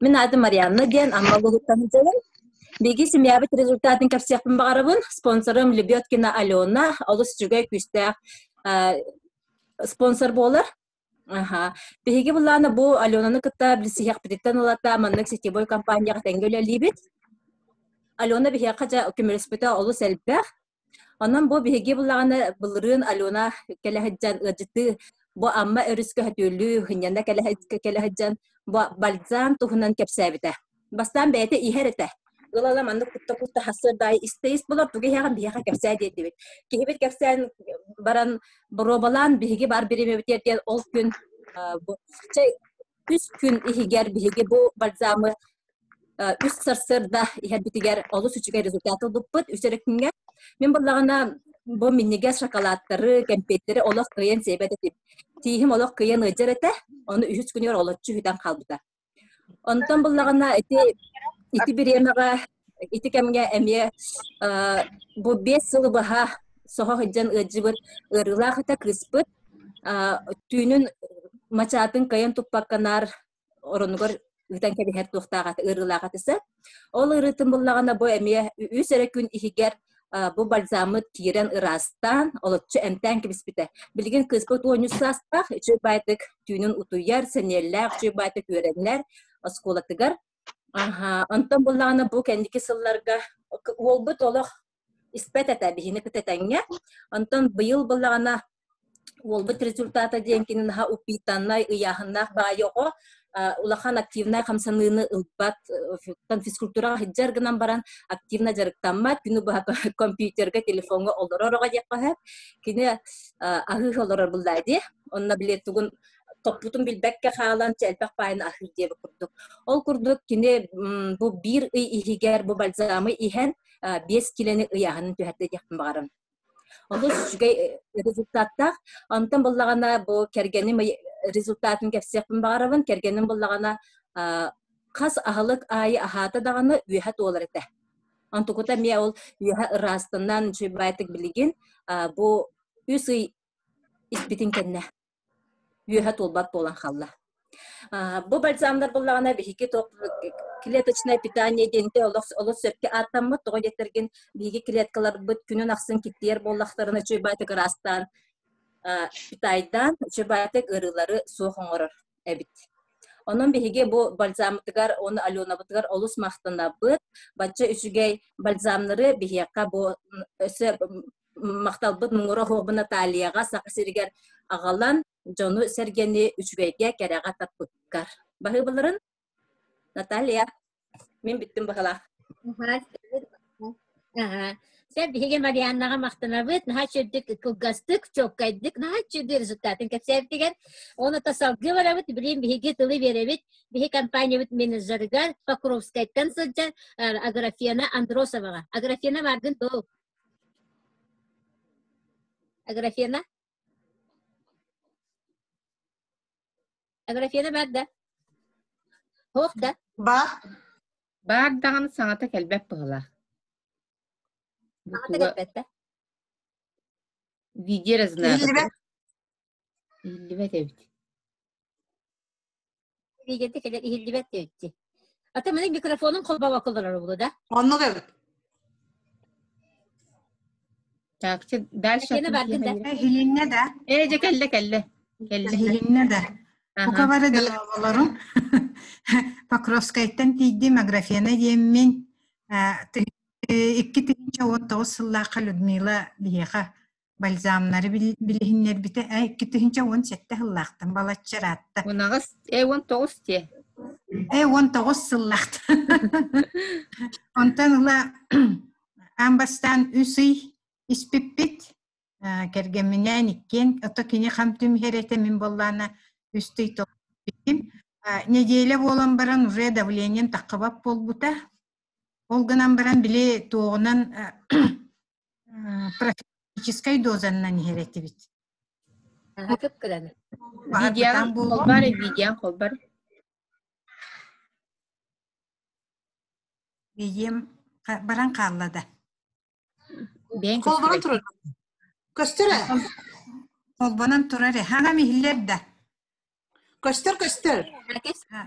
Min adı Marianna diyen amma bu tanıcalım. Begi simyabet rezultatın kapsiyapın bağırabın. Sponsorum Lebyotkina Alyona. Olus juga küste sponsor bolar. Begi bulana bu Alyona'nı kıtta bilisiyak bidikten olata manlık sitiboy kampanya katengöle libit. Alyona bihe kaca kümürüspüte olus elbek. Ondan bu bihegi bulana bulurun Alyona keleheccan ıcıtı. Bu amma örüskü hatürlü hınyanda keleheccan bu balzam tuhunan kapsiyabite. Bastan bete iherete. Gılalam anlık kutta hasır dahi isteyiz bulur. Tuge heğen bihe kapsiyay deyip. Kihibit kapsiyan baran brobalan bihegi bar birime biter diyen ol gün. Üç gün ihiger bihegi bu balzamı үс сарсырда иһербитигер олус үчүгер результаты дуппут үсерекинге мен буллагана бу минниге шоколадтары кемпеттери олох кыйын себет этип тиихим олох кыйын ыжырете оны үс күнүгер олоччу хүтен калбыта онтон буллагана ити биремага ити кемге эмие бу 5 сылы баха сохо хыджан ыжыбыт ырылахыта кыспыт түйүнүн мачатын кыйын туппакканар оронугор үтен кебихер тухтагат ырылагатыса ол ырытын буллагана бу эмие үсере күн ихигер бу бальзамы тирен ырастан олотчу эмтен кибиспите билген кыспыт онюсастах чөй байтык түйүнүн утуяр сенеллер чөй байтык өренлер осколатыгар онтон буллагана бу кендики сылларга олбут олох испет эте бихини кытетеңге онтон быйыл буллагана олбут результата денкинин ха упитаннай ыяхыннах байого улахан активная хамсаныны ылбат физкультура хиджар гынан баран активна жарыктаммат күнү баха компьютерге телефонга олоророга жакка кини ахы олорор булдайди онна билет тугун топпутун билбекке хаалан челпек пайын ахы деп курдук ол курдук кини бу бир ихигер бу бальзамы ихен 5 килени ыяхынын түһәрдә жакын багарам олус үчүгей результаттах онтон буллагана бу кергени результатын кепсепин багарабын кергенин буллагана кас ахалык айы ахата даганы үһәт олар эте антукута ме ол үһә ырастынан чөйбайтык билигин бу үсүй испитин кенне үһәт олбат болан халла бу бальзамдар буллагана бихики топ клеточное питание денте олос сөпке аттаммы того жетерген биги клеткалар бут күнүн аксын киттер боллактарына чөйбайтык ырастан питайдан чөйбайтык ырылары соохоңорор эбит онун биһиге бу бальзамтыгар оны Алена бутыгар олус мактана быт бачча үчүгей бальзамнары биһиякка бу өсө мактал быт муңура хобуна талияга сакысыргер агалан жону сергени үчүгейге керага таппыткар бахыбыларын Наталья мен биттим бахала Sen bihe Mariannaga maqtanabıt, naha çördük, kılgastık, çok kaydık, naha çördü rezultatın kapsayıptıgan. Onu tasalgı varabıt, bileyim bihe tılı verabıt, bihe kampanya menajergar, Pakrovskay'tan sılcan, Agrafiyana Androsova'ga. Agrafiyana vardın doğu. Agrafiyana? Agrafiyana vardı. Hoğda. Бардағаны саңата кәлбәп бұғыла. Видео знаю. İllibet evet. Videoda kadar illibet evet. Atamın mikrofonun kolba bakılır burada da. Onu evet. Takçı ders Yine verdin de. Hilinne de. Kelle. Hilinne de. Bu kadar da lavaların. Pakrovskay'tan tiydim agrafiyana diyemmin. İki tiyince o toğusıllaqa Ludmila diyeqa. Balzamları bilihinler bite. İki tiyince on sette hıllaqtan. Balatçaratta. Bunağız on toğus diye. On toğusıllaqtan. Ondan ula ambastan üsüy ispippit. Kergeminen ikken. Oto kini xamtüm herete min bollana üstüy toğusippitim. Неделя болан баран уже давлением таққабап болбута. Олганан баран биле тоғынан профилактической дозаннан херетибит. Көп кірәні. Видео қолбар. Видео баран қаллада. Қолбанан тұрар. Көстірі? Қолбанан тұрар. Хана михиллерді. Көстір.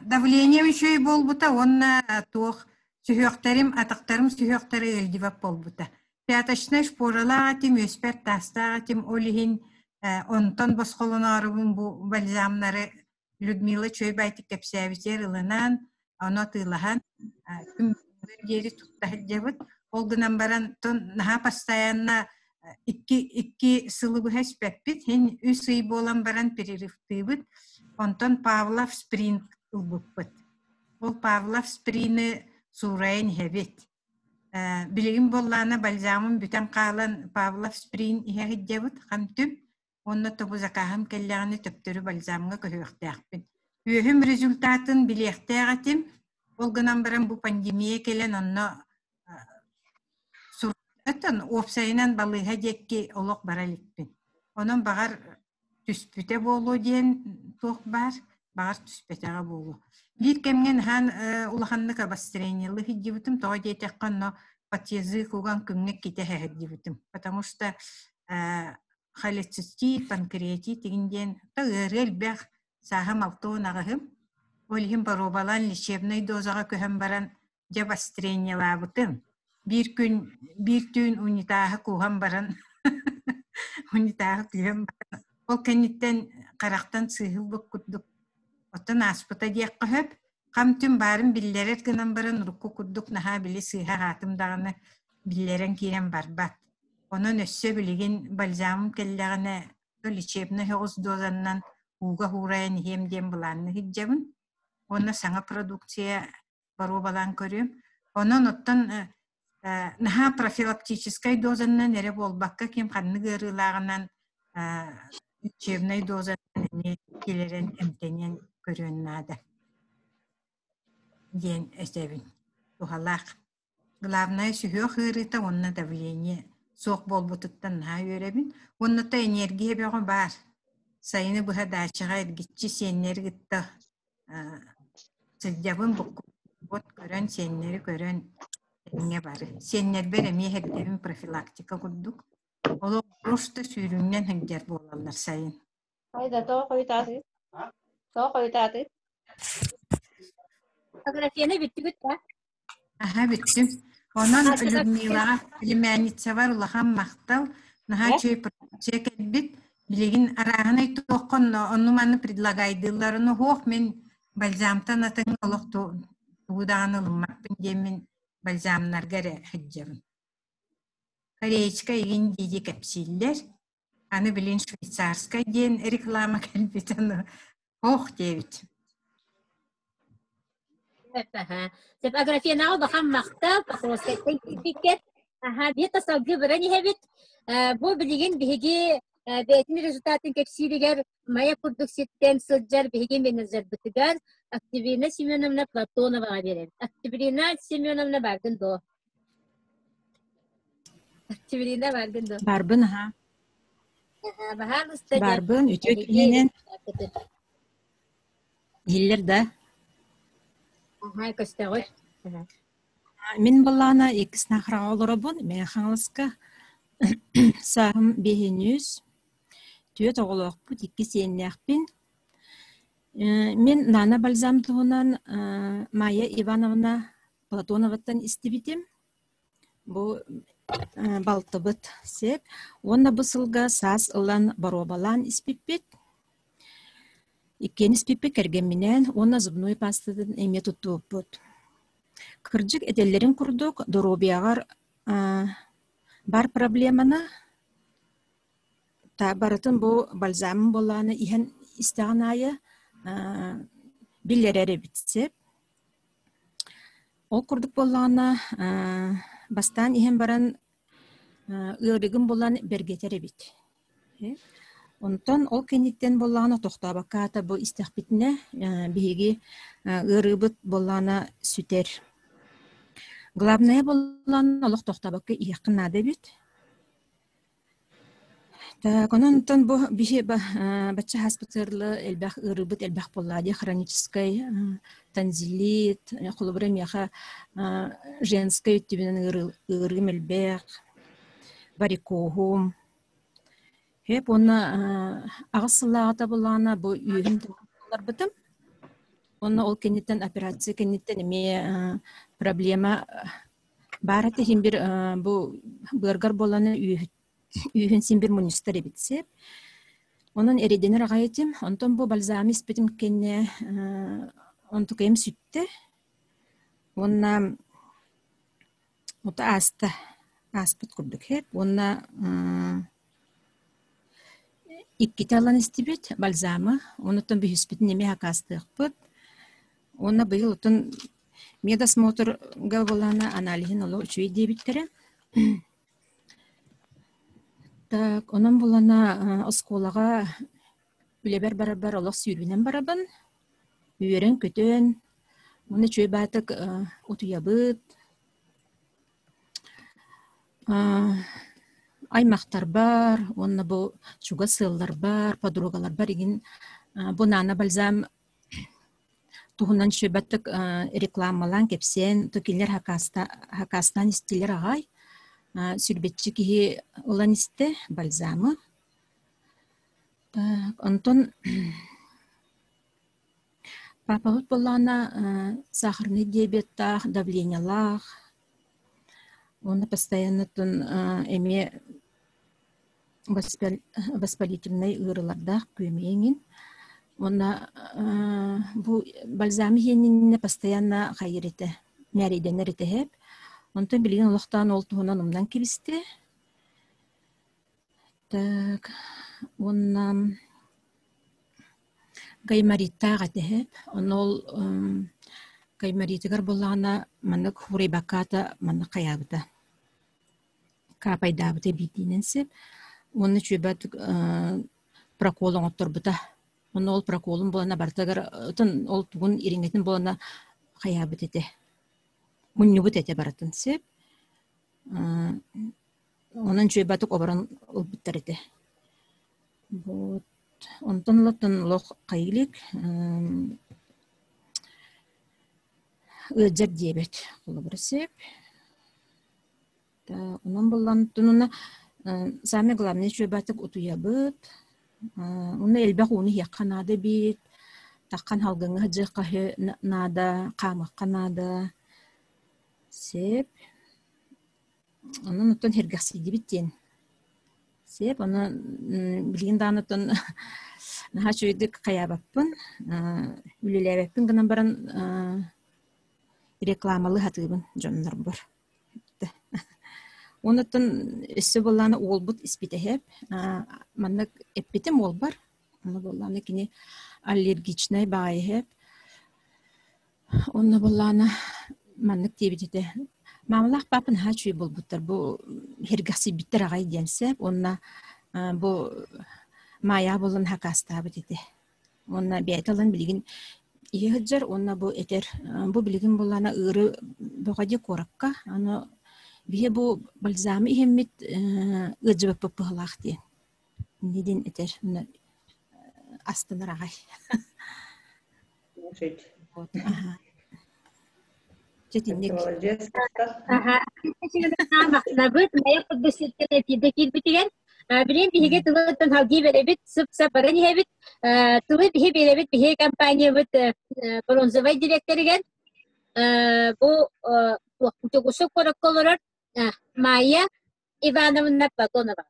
Давлением еще болбута, онна тоқ сүйөктерим, атақтарым сүйөктері өлдівап болбута. Пяточный шпоралағатым, өспер тастағатым, олихин онтон босқолуна арыбын бұл бальзамнары Людмила чөйбайтық кепсәвитер ылынан, оны тылахан, күмдері тұқтағыдебіт. Олғынан баран тон наға постоянна икки сылыбы хэспеппит, хен үсүй болан баран перерифтыбыт. Онтон Павлов сприн ылбыппыт. Ол Павлов сприны сурайын хебет. Билигин боллана бальзамын бүтен қалан Павлов сприн ихегиддебіт қамтым. Онна тобузакахым келлағыны төптөрі бальзамға көйөқтәқпін. Үйім результатын билектәғатым. Ол гынан баран бу пандемия келен онно суртан опсайынан балыга жекки олок баралиппин. Онон багар түспүтэ болу диен туох бар, багар түспүтэга болу. Бир кемген хан улаханнык обострениялы хиддибитим, тоо дейтекканно патьезы куган күнгек ките хэддибитим. Потому что холецистит, панкреатит дегенден тагырел бэх сахам алтуунагыхым. Олихим барубалан лечебной дозага көһөн баран обострениялабытым. Bir tün унитаһы куган баран унитаһы күйөн баран. Ол кенниттен карактан сыйылбык куддук. Отон аспыта диэк көһөп, кам түн барын биллерет гынан баран рукку куддук наха били сыйха хатым даганы биллерен кирен барбат. Онон өссө билигин бальзамым келлегіне лечебный хогус дозаннан уга хурайын хемден буланны хиджабын. Оны саңа продукция бару балан көрүм. Онон оттон наха профилактической дозаннан эре болбакка кем ханны гырылагынан лечебный дозаннан келерен эмтенен көрүннада. Ден эсебин. Тухалак. Главное сүйө хырыта онна давление соқ болбутуттан наха өребин. Онната энергия бөгө бар. Сайыны быха дачыга эргитчи сеннер гытта. Сылдябын бот көрөн, сеннери көрөн эмне бары. Сеннер бер эме хеддебин профилактика курдук. Оло просто сүйрүннен хыгдер болалар сайын. Hayda toğa koyutadı. Toğa koyutadı. Фотографияны биттигит та. Аха, биттим. Онан Людмила Лимянница бар улахан мактал. Наха чөй продукция келбит. Билигин араханай тоқон онуманы предлагайдыларыны хоқ мен бальзамтан атын олық туғудағаны лыммақпын демен бальзамнаргары хыджабын. Кореечка егін дейді кәпсиллер. Аны білін швейцарска ден реклама кәлбетіні хоқ дейбіт. Фотографияны бахан мақтал, пахроскеттен кипикет. Bir tasavvur vereni hevit. Bu bilgin bihi beytin rezultatın kepsiliger maya produksiyitten sılcar bihi menajер bitigar. Aktivina Semyonovna Platonova verir. Aktivina Semyonovna bardın do. Aktivina bardın do. Barbın ha. Bahar ustaca. Barbın ütük ilinen hiller de. Aha kösteğoş. Min ballana ikis nahra olurabun. Men xanlıska sahım behenüz. Tüyet oğuluq bu ikis yenlekpin. Men nana balzamtığınan Maya Ivanovna Platonova'dan istibidim. Bu baltıbıt sep. Onda bu sılga sas ılan barobalan ispipit. İkken ispipit kergeminen ona zubnoy pastadan eme tutuput. Kırcık etellerin kurduk, dorobiyagar bar problemana. Ta baratın bu balzamın bolağını ihan istağınayı billerere bitsep. O kurduk bolağına bastan ihan baran ıyrıgın bolağını bergetere bit. Ondan o kenitten bolağına toxtabakata bu istihbitine bihigi ıyrıbıt bolağına süter. Главное болланы олох тохтабакка иякын адабит. Так, онтон бу бихи бачча хаспитарлы элбах ырыбыт элбах боллади хронической танзилит, холобрем яха женской тибинен ырым элбах, варикохум. Хеп оны агысыллагата боллана бу үйүн талар бытым. Оны ол кенеттен операция кенеттен эме проблема бар этехин бир бу быргар боланы үйүн син бир мунистер битсе. Онун эриденер агайтым, онтон бу бальзамис битим кенне онту кем сүтте. Онна ота аспыт курдук хеп. Онна икки талан истибит бальзамы. Онутон бихиспитин эме хакастык. Ona bıyıl otun medosмотр gavbolana analizin olu üçüy debittere. Так, onun bulana oskolaga üleber barabar olaq sürünen barabın. Üyeren kötön Оны чөй батык утуябыт. Аймақтар бар, онна бу чуга сыллар бар, подругалар бар. Игин бу нана бальзам туһунан чөй батык рекламалан кепсен, токиллер хакастан истилер агай. Сүрбетчи кихи улан исте бальзамы. Так, онтон папагыт боллана сахарный диабеттах, давлениялах. Он постоянно эме воспалительный ырылардах көмейин. Он бу бальзам хенинне постоянно хайрете, нәриден нәритехеп. Онтон билген улахтан олтуынан умдан кибисте. Так, он гаймарита гатехеп. Он ол гаймаритигар боллана маннык хурибаката маннык каябыта. Капайдабыта битиненсеп. Оны чөбәт проколын отторбыта. Оны ол проколын болана бартагар, ол тугун ириңетін болана каябыт ете. Муннубут ете баратын сеп. Онын чөбәтік обаран олбыттар ете. Онтон латын лох кайлик ыджар дебет. Олы бір сеп. Онын болан тунуна сами главный чөбәтік утуябыт. Оны элбәк уны яққанады бит. Таққан халгыңы жыққахы нада, қамыққанады. Сеп. Onun utun hergahsiydi bitten. Sep, onu bilgin dağınıtın naha çöydük kayabapın, ülelebepin gınan baran reklamalı hatıbın jonlar var. Onun utun üssü bolağına olbut ispite hep. Manlık eppitim ol var. Onu bolağına kini allergiçnay bağı hep. Onu bolağına manlık debitete. Мамлах папын хачуй болбуттар бу хергасы биттер агай денсеп, онна бу мая болын хакастабы деди. Онна бейталын билигин иһыджар, онна бу этер бу билигин болана ыры богоди коракка, аны бие бу бальзамы ихеммит ыджыбып пыпылах ден. Неден этер астынар агай. Молодец. Набыт моя подготовительная фидекит битеген. Билем биге тылыттан халги беребит, сып-сап баран хебит. Тылы биге беребит, биге компания бит бронзовый директориген. Бу кутугусу коракколорор Майя Ивановна Пагонова.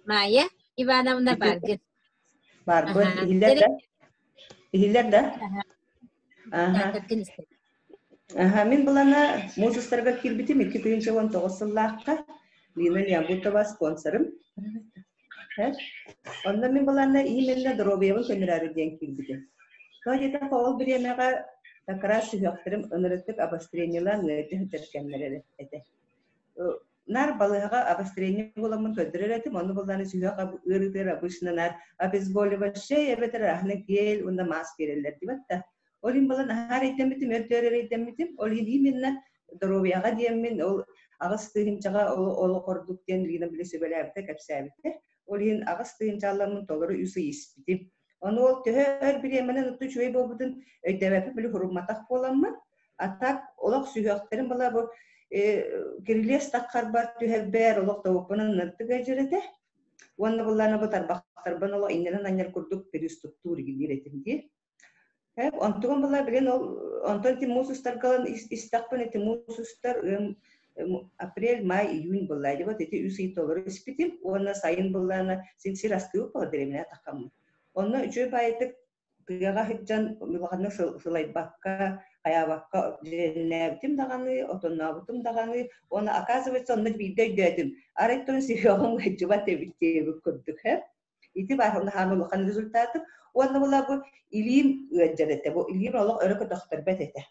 Майя Ивановна Баргин. Баргин, Хиллер да? Ага. Мен булана музыстарга кирбитим 2019 сыллакка Лина Ямбутова спонсорым. Онда мен булана именно дробиевын көнөрөрү ден кирбитим. Тоҗета кол биремега такрас сүйөктөрүм өнөрөттүк обострениялар өтө эте. Нар балыга обострение боламын көдөрөтүм, аны булана сүйөк өрүтөр обычно обезболивающее эбетер ахны гель, унда мас берелер дибатта. Олин балан ахар этемитим, өртөрөр этемитим, олин именно здоровьяга диемин, ол агыс тыйынчага ол кордуктен лина билесе белебте капсабите. Олин агыс тыйынчаламын толору үсү испитим. Оны ол төхөр биременен уту чөй болбудун өйдөбөп биле хурматак боламмын. Атак олак сүйөктерин бала бу кирилес таккар бар төхөр бер олак тоопунун нытыга жерете. Онда булларны бу тарбактар бан олак иннен анер курдук переструктура гидиретинди. Антон была билен Антон Тимусустар калан истакпын Тимусустар апрель, май, июнь была. И вот эти усы толоры испитим, он сайын была синсир астыу по деревне такам. Он чуй байтык тыгага хиджан милахны сылайбакка, аябакка женебтим даганы, отоннабытым даганы. Он оказывается он видео дөдүм. Ареттон сиёгым хиджба тебитти көрдүк хеп. Ити бар он хамылхан результаты. Онда була бу илим ыджарете, бу илим олог өрөкө доктор бетете.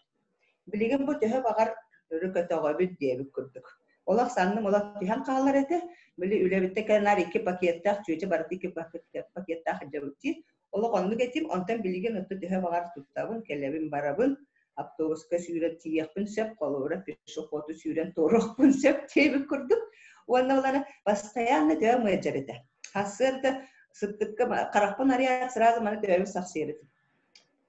Билеген бу төһө багар өрөкө тогобүт дебик көрдүк. Олог санным олог тихан калар эте. Били үлебитте канар 2 пакеттак, чөйче бар 2 пакеттак жабыти. Олог онду кетим, онтан билеген өттө төһө багар туттабын, келебин барабын. автобуска сүйрен тиекпін сөп, қолуыра пешеходу сүйрен торықпын сөп, тейбік күрдік. Оны оланы постоянно төм өджереді. Хасырды сыттыққа қарақпын арият сразу маны төмі сақсереді.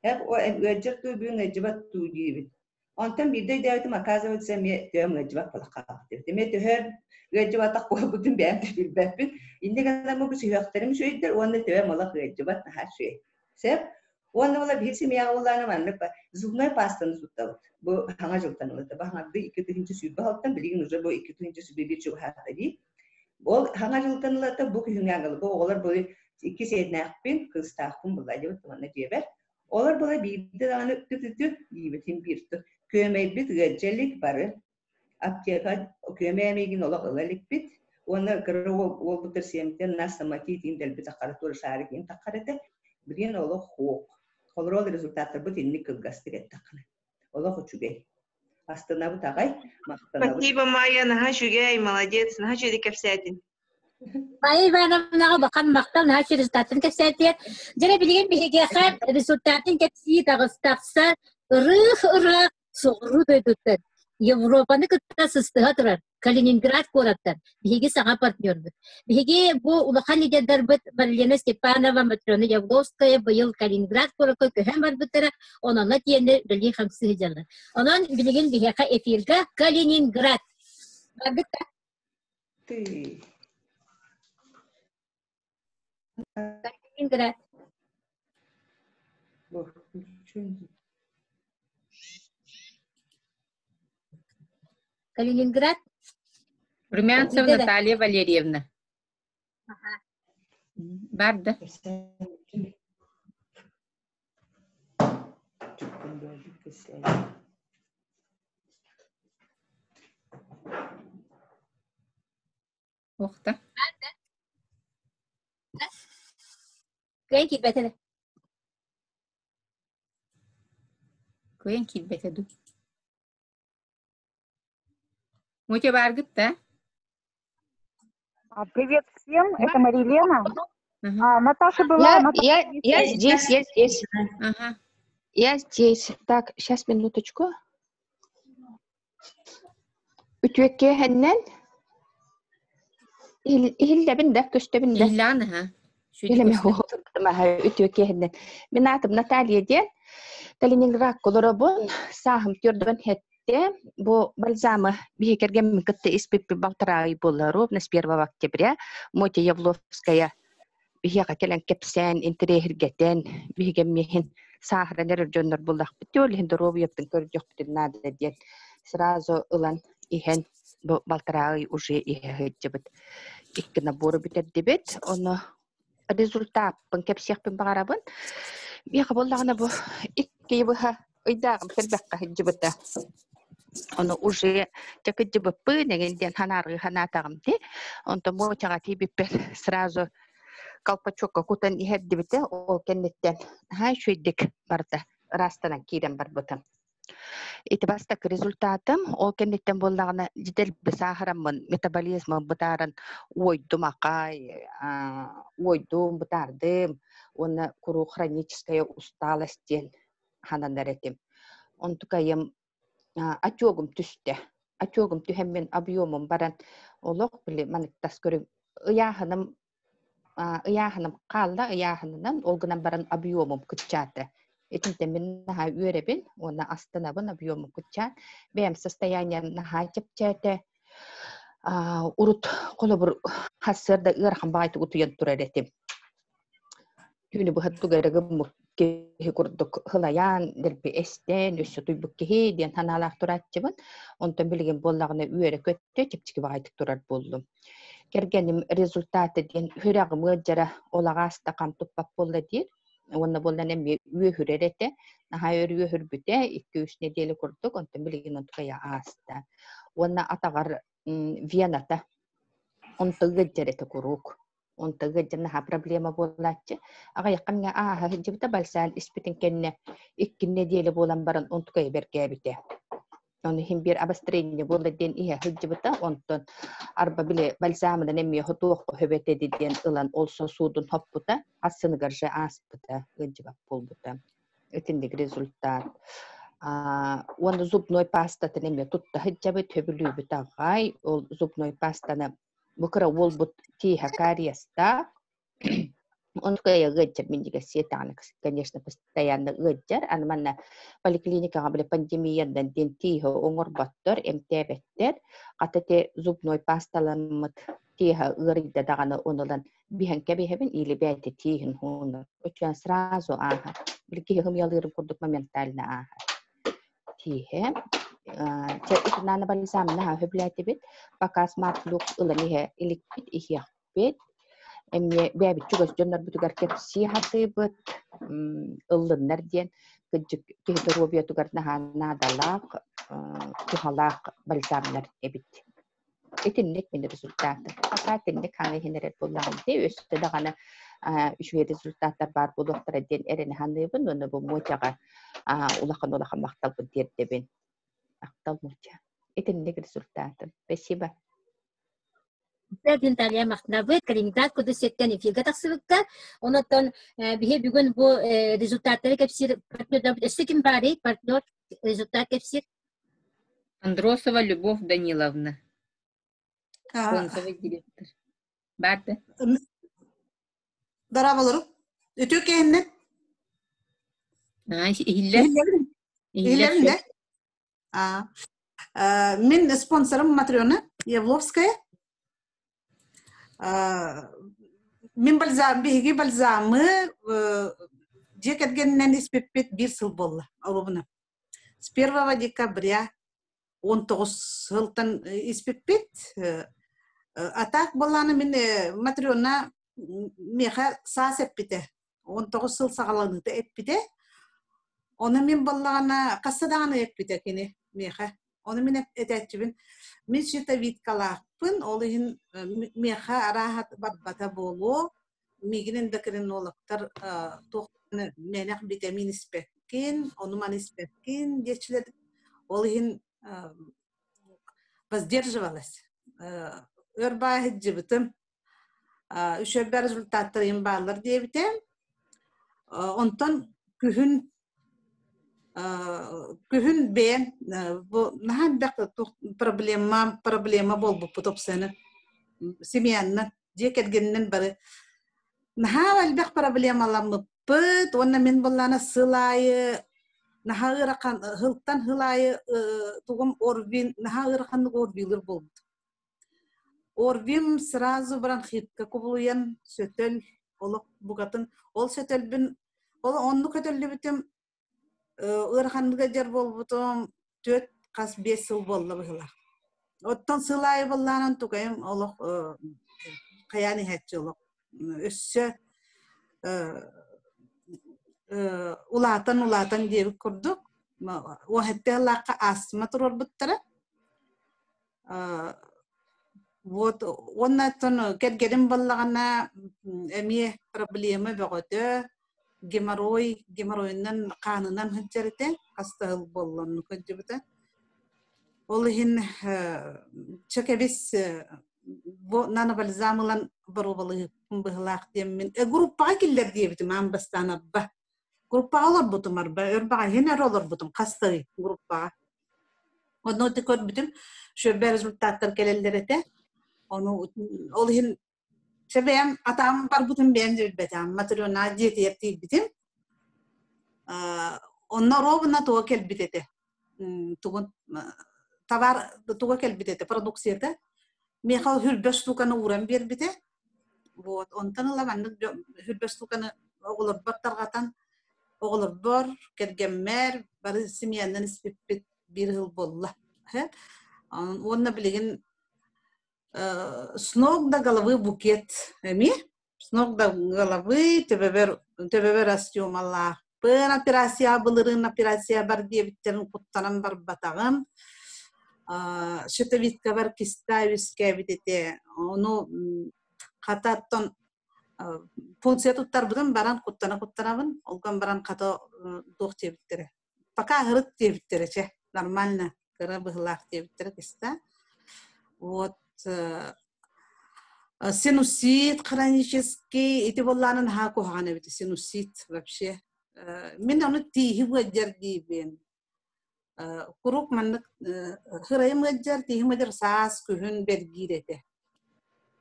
Hep o öcür tübün öcübat tüyübü. Ondan bir de devletim oказывается me töm öcübat balaqaq dedi. Me töher öcübat aqwa bütün ben bilbepin. Indi kadar bu süyaklarım şöydir. Onda töm olaq öcübat ha şey. Sep onda ola birisi me yağulana manlık zubnay pastanı tuttu. Bu hanga joltan oldu. Bana da iki tüyüncü sübü haltan bilgin uza bu iki tüyüncü sübü bir çok hatta değil. Bu hanga joltan oldu bu hünyangalı. Bu oğlar böyle iki seydnaqpin kız taqpın bulaydı bana diyeber. Olar bana bir de tane tütütü yiyetim bir tü. Kömey bit gecelik barı. Apteka kömey megin olak ölelik bit. Ona kırı ol bu tersiyemden nasıl makitin del bit akaratör şarikin takarete. Bilen olak hoğuk. Kontrol rezultatlar bu tinlik kılgastiret takını. Olak uçugay. Aslında bu takay. Спасибо, Майя, наха шугай, молодец, наха шуди кепсетин. Ay bana bakan maktan ha şu resultatın kesetiye. Jere bilgen bihege khar resultatın kepsi tağıstaqsa ırık soğru dödütten. Avrupa'nı kıta sıstığa durar. Kaliningrad korattan. Bihege sağa partnördü. Bihege bu ulakan liderler bit Marilena Stepanova, Matrona Yavlovskaya bu yıl Kaliningrad korakı köhem var bitara. Onunla diyende dili hamsı hıcalar. Onun bilgen bihege efirga Kaliningrad. Bagıta. Kaliningrad. Kaliningrad. Румянцева Наталья Валерьевна. Barda. Oxta. Köyün kilbetede. Köyün kilbetede. Муча баргыт да? Привет всем, это Марилена. Наташа была... Я здесь. Ага. Я здесь. Так, сейчас, минуточку. Ütükke hennen. İhille de, köşte binde. İhlan ha. İhille ütükke hennen. Ben adım Natalya diye. Kaliningrad kolorobun sahım türdün hette. Bu бальзамы бихекерген кытты испиппи балтарай боллару на 1 октября Мотя Явловская бихека келен кепсен интерехиргетен бихеген мехин сахранер жоннор буллах битөл здоровьептин көрдөх битин надо ден сразу ылан ихен бу балтарай уже ихеджебит икки набору битер дебет оны результат пын кепсехпин багарабын бихека боллагына бу икки быха ыйдагым келбекка хеджебита onu уже чакыджы быппы негенден ханаргы ханатагымды онто мочага тийбиппер сразу колпачокко кутан иһердибите ол кеннеттен хай шүйдик барда растанан кирен барбытым итибастак результатым ол кеннеттен боллагына жидел бисахараммын метаболизмым бытарын ойдумакай ойдум бытардым оны куру хроническая усталость ден ханандаретим онтукайым Atjogum tyste. Atjogum tyhemmin abjomum baran olok bile manitas körüm. Iyahanım kalla iyahanından olgunan baran abjomum kıtçatı. Etintemin naha ürebin ona astanabın abjomum kıtçat. Benim состоянием naha çapçate urut kolobur hasırda ırham baytı utuyan turaretim. Tüyünü bu hattu garagım ki kurduk hılayan derbi esten üstü tuybuk ki diyen hanalar turatçıbın ondan bilgin bollağına üyere kötü çipçiki vaydık turar bollum. Kergenim rezultatı diyen hürağımı jara olağasta kam tuppap bolla dir. Onda bollan emmi üye hürerete naha üye hürbüte 2-3 nedeli kurduk ondan bilgin ontukaya asta. Onda atağar Viyana'da ondan gıccerete kuruk. Onta gıccerna ha problema bollatçı. Ağa yakınga aha hıcıbıda balsan ispitin kenne 2 nedeli bolan baran ontukaya bergebite. Onu hem bir abastrenini bolla den iya hıcıbıda ondan arba bile balsamıdan emmiye hotuğu höbete dediyen ılan olsa sudun hoppuda asını garja aspıda gıcıbak bolbuda. Etindik rezultat. Оны зубной паста тенеме тутта хиджабы төбүлүбү тагай ол зубной пастаны букра ол бут тиха кариеста он кая гыджар миндиге сетанок конечно постоянно гыджар анманна поликлиникага биле пандемиядан ден тиха оңор баттар эмтебеттер катате зубной пасталамыт тиха ырыйда даганы онолан бихенке бихебин или бэти тихин хуна очан сразу аха билки хым ялырым курдук моментально аха тихе итнана бальзамна хөбләтебит пока смартлук ылымиhe иликпит ихяппит эмне бәбит чугас жоннор бутугар кепси хатыбыт ыллыннар ден кыжык кеһдеробия тугар надалак тухалак бальзамнар эбит итинник мен результаты пока тинник ханы хенерет буллаганды өстө дагана үшүе результаттар бар булуктар ден эрен ханыбын уну бу мочага улахан мактал бу дердебин актал моча итинник результаты спасибо. Бин талия мактнабы клиникат куду сеттен эфирге таксыбыкка онотон бихе бүгүн бу результаттары кепсир партнерден эстекин бари партнер результат кепсир Андросова Любовь Даниловна. Финансовый директор. Барды. Дарабалырым. Өтө кейинне. Ихиллер. Мен спонсорым Матрёна Евловская. Мен бальзам биги бальзамы жекергеннен испеппет 1 жыл болду алыбына. С 1 декабря 19 жылдан испеппет атак боланы мен Матрёна меха сасеппите 19 жыл сагаланыды эппите. Оны мен боллагана кассадаганы эппите кене меха. Оны мен этечибин мен щитовид калаппын олыгын меха арахат бата болу мигрен докринологтар токтаны менек витамин испеккен онуман испеккен дечилер олыгын воздерживалась өрбай жибитим үшөбөр результаттарын баалар дебитем онтон күхүн бен бу нахан бак проблема болбу потопсаны семьянна жекергеннен бары наха албак проблемаламы пыт онна мен боллана сылайы наха ыракан хылтан хылайы тугум орвин наха ыракан орвилер болду орвим сразу бронхитка кубулуян сөтөл олок бугатын ол сөтөлбүн ол онну көтөлүбүтүм ыраханга жер болбутум 4-5 жыл болду была. Оттон сылай болланан тугайым олох каяны хэтчолок. Өссө улатан деп курдук. О хэттелакка астма турор буттара. Вот оннатон кергерим боллагана эми проблема бөгөтө геморройнан канынан хынчарыте хастал боллон көжүбүтө ол хин чекебис бу нана бальзамылан барыбалы быглак демин группага киллер дебитим амбастана ба группага бутумар ба өрбага хенер олор бутум хастагы группага одноты код битим шөбө результаттар келелдерете onu ол хин Sebem atam barbutun benzer betam Matrona diyetti bitim. Onlar robuna tokel bitete. Tugun tavar tokel bitete produksiyete. Mekal hülbes tukanı uğran bir bite. Bu ondan lavanlık hülbes tukanı oğulur battargatan oğulur bor kergemmer barı simyandan ispipit bir yıl bolla. Onunla bilgin с ног до головы букет, с ног до головы тебе растем Аллах. Пен операция былырын операция бар дебиттерин куттанан бар батаган. Щитовидка бар киставиская битете. Ону кататтон функция туттар бутун баран куттанабын. Олган баран ката дох дебиттере. Пока гырыт дебиттере че нормально кыра быглах дебиттере киста. Вот синусит хронический, эти волланы хаку хана ведь синусит вообще. Меня он тихий выдерживает. Kurup manlık hırayım gıccar, tihim gıccar saas kühün bergirete.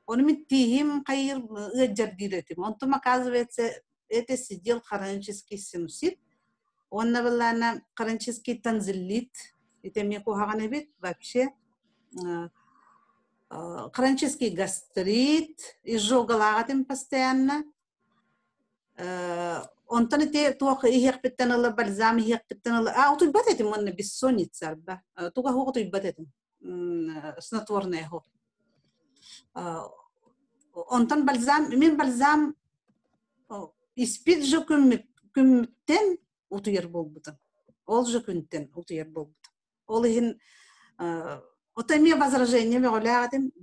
Onu mi tihim kayır gıccar giretim. Onto makaz vetse ete sicil karançiski simsit. Onna billana karançiski tanzillit. Itemi kuhagan ebit вообще. Karançiski gastrit. Изжогалагатым постоянно. Онтон те туох ихек питтенала бальзам ихек питтенала аутуй батетим онна бессонница арба туга хугутуй батетим снотворное хо онтон бальзам мен бальзам испит же күммүттен утуяр болбутун ол же күнтен утуяр болбутун ол ихин отами возражение меголягатим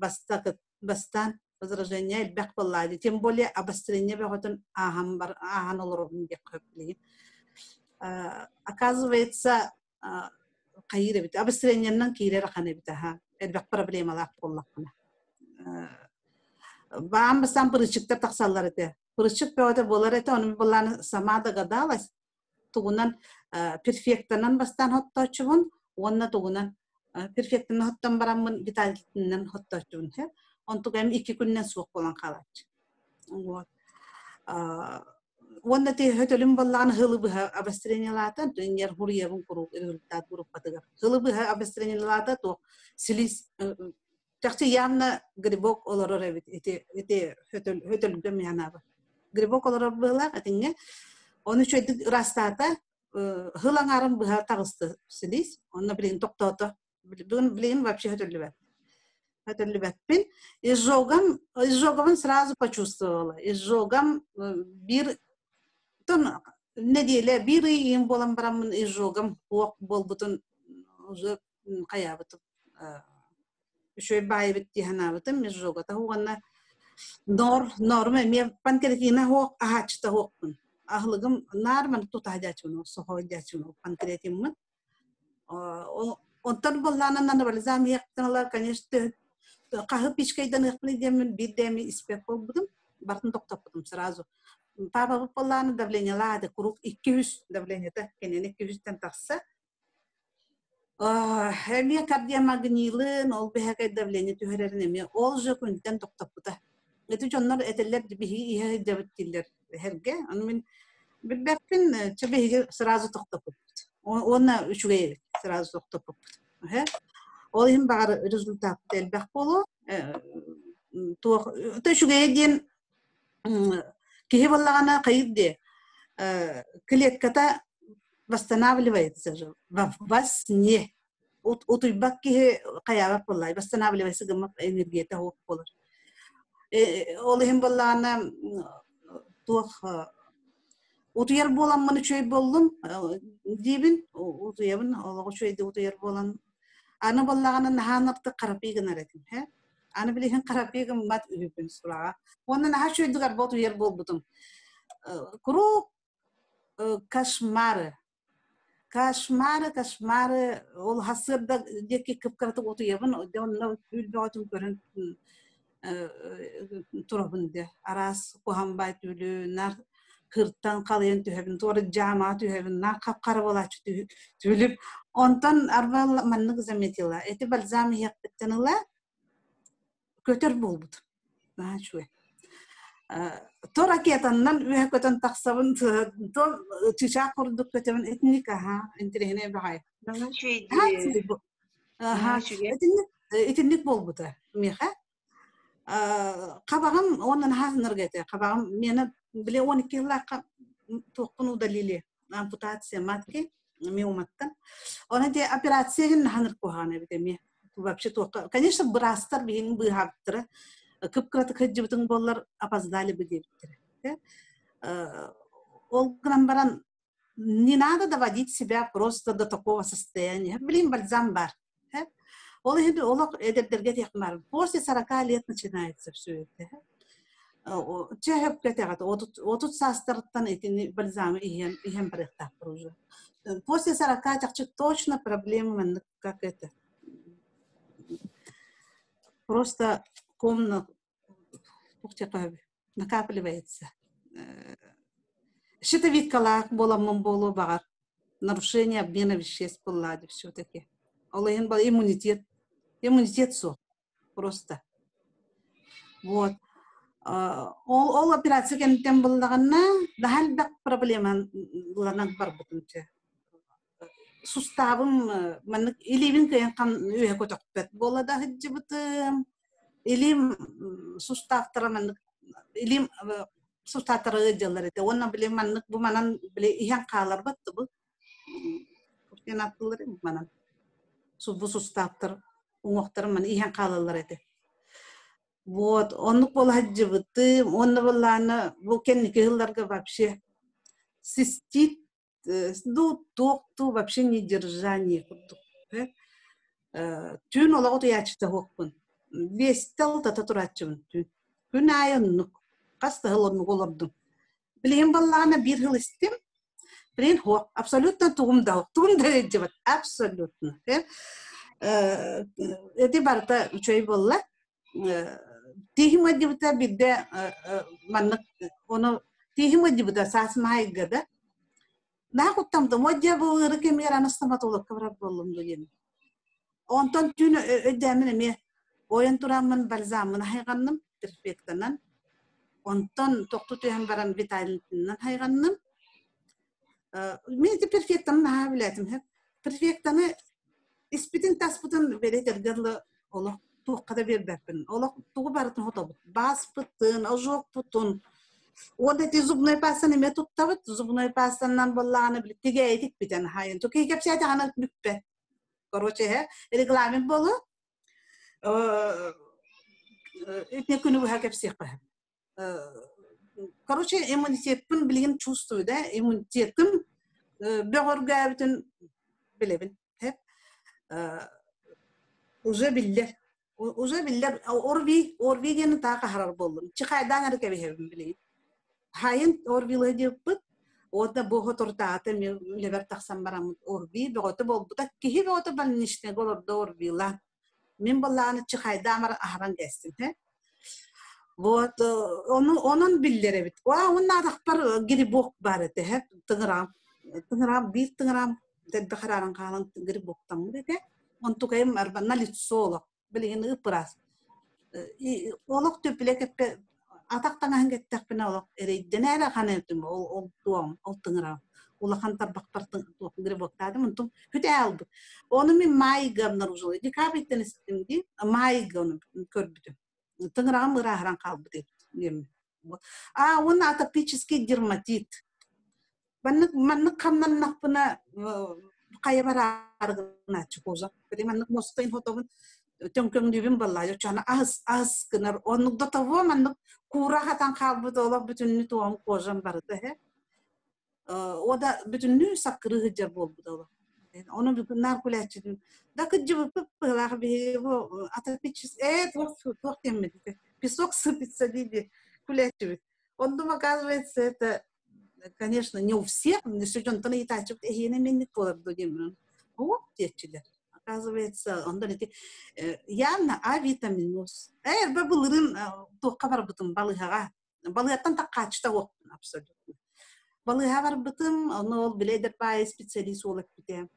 бастан возражение الباق بالله тем более обострение беготон ахан олорун деп көплеген оказывается кайыр бит обострениеннен кирер хане бит ха الباق проблемалар боллакна баам бастан пырычыктар таксаллар эте пырычык бегота болар эте onun булланы самада гадалас тугунан перфектанан бастан хотточубун онна тугунан перфектанан хоттан барамын виталитинен хотточубун he Онтугам 2 күннен суық болан қалач. Вот. Онда те хөтөлүм боллаган хылыбыга обострениялата, дөньяр хуриябын курук результат буруп батыга. Хылыбыга обострениялата то силис такчы явно грибок олорор эбит. Эте хөтөлгөм янаба. Грибок олорор была атинге. Оны чөйдүк растата хылаңарын быга тагысты силис. Онна билин токтото. Билин вообще хөтөлүбөт. Пин изжогам сразу почувствовала. Изжогам бир тон неделя бир им болам барамын изжогам ок болбутун уже каябытым. Шөй байбит диханабытым изжогата хуганна норма ме панкреатина хок ахачта хокпун. Ахлыгым нарман тутадячуну сохойдячуну панкреатиммин. Онтан болланан бальзам яктанала конечно Kahı pişkaydan ıqlı demin bir demi ispek bolbudum. Bartın toktapudum sразу. Papa bu pollarını davleniyalada kuruk 200 davleniyata kenene 200'ten taksa. Hemiye kardiyamagnilin ol behakay davleniya tühererin emiye ol jokünten toktapuda. Etu jonlar eteller bihi ihe devittiler herge. Onu min bilbekpin çabehi sразу toktapud. Ona üçüge sразу toktapud. Ол им бар результат элбек болу. То шугай ден кихи боллагана кайырде клетката восстанавливается же во сне. Утуйбак кихи каябак боллай восстанавливается гамак энергията хок болар. Ол им боллагана тух утуяр болам маны чөй болдум дибин утуябын олого чөйде утуяр болам. Аны боллаганы наханыкты карапыгын аретим, he? Аны билеген карапыгын мат үпүн сурага. Онун наха чөйдүгөр боту ер болбутум. Куру кошмары. Кошмары ол хасырда деки кыпкырты оту ебин, онна үлбөтүм көрүн турабынды. Арас кухамбай түлү, нар кырттан калыйын түһөбүн, торы жама түһөбүн, нар капкара болачу түлүп Онтан арвал маннык заметила. Эти бальзамы яктыктаныла көтөр болбут. Шуе. То ракетаннан үе көтөн таксабын, то чича курдук көтөбүн этник аха, интерехине багай. Этник болбута. Меха. Кабагам онан хазныргете. Кабагам мени биле 12 лака тоқпун удалили. Ампутация матки. Миуматтан. Он эти операции наханыр кухана битеми. Вообще то, конечно, брастар бин быхаптыр. Кыпкыраты кыджыбытын боллар опоздали бы дептир. Ол грамбаран не надо доводить себя просто до такого состояния. Блин, бальзам бар. Ол эти олок эдердерге текмар. После 40 лет начинается все это. Чехеп кетегат, отут састырттан эти бальзамы ихен барыктап уже. После 40 точно проблемы, как это. Просто комната накапливается. Щитовидкалак боламын болу багар. нарушение обмена веществ поллади все-таки. Олehen был иммунитет со просто. Вот. Ол операция кентен буллаганна дахал бак проблема ланак барбытынча. Суставым маннык иливин кыян кан үйе көтөкпөт бола да хыджыбыт илим суставтара маннык илим суставтара жаллар эте онна биле маннык бу манан биле ихен калар батты бу кенаттылар манан бу суставтар уңоктар ман ихен калалар эте. Вот, он полhaджыбыты, он валана, вулкенники хылларга вообще цистит, ту вообще недержание. Тюн олаготу ячта хокпун. Весь тел тататурачун. Күн айын каста хылын голордун. Билем баллана бир хылыстым. Билен хок, абсолютно тугумда эджебат, абсолютно. Эти барта чой болла. Тихимаджибта бидде маннак оно тихимаджибта сасмайгада нахуттамда моджабу рекемерана стоматолог кабраб боллум деген онтон түн өдәмин ме оянтурамын балзамын хайганным перфектанан онтон токтутуям баран виталиннан хайганным мен де перфектанан хабилатым хеп перфектаны испитин таспутын беретергерлы оло туқада бербеппин. Олақ туғы барытын хотабыт. Бас пыттын, ожок пыттын. Ода те зубной пастан еме туттабыт. Зубной пастаннан боллағаны біліп теге әйтік бітен хайын. Туки кепсияты ғана бүкпе. Короче, регламент болу. Этне күні бұға кепсияқ бәхіп. Короче, иммунитетпін білген чувствую, да? Иммунитетім бөғырға бүтін білебін. Уже білдер. Уже биллер орви гені тақа харар болдым. Чықайдан әрі кәбехебім білейін. Хайын орвилы деппіт, ода бұғы тұртааты лебер тақсан барамын орви, бұғыты болбыта, кейі бұғыты балнешіне голорды орвила. Мен болағаны чықайдан аран кәстім. Вот, onun billere bit. Onlar akbar giri bok barete hep tıngram bir tıngram dedi kararan kalan giri boktan dedi. On tukayım arbanna litsola. Bilin ıpras. Olak töpülek hep ataktan hangi tekpine olak ereydene kanetim ol tuam ol tıngram. Olakan tabak partın giri boktadım untum hüte aldı. Onu mi may gamnar uzulu. Dikabitten istim di may gamnar körbütüm. Тыңрам ырахран қалбыт ем. Он атопический дерматит. Маннык камнан нақпына қайбар арғына чықоза. Маннык мостайын фотовын төнкөн дүйбін балла. Жочаны аз кынар. Онық до того маннык кура хатан қалбыт олақ бүтінні туам қожам барды. Ода бүтінні сақырығы жар болбыт олақ. Onu bir narkolatçıydım. Dakı cıvıpıp pılar bir bu atapiçiz. Tuh demedi. Песок сыпется dedi. Кулятчивый. Он думал, оказывается, это, конечно, не у всех. Он-то не тачит. Я не меню колор додим. Вот течили. Оказывается, он говорит, явно А-витаминус. Бабылырын тухка бар бутым балыга. Балыгаттан таккачта ок абсолютно. Балыга бар бутым, onu bileder pay специалист olak bite.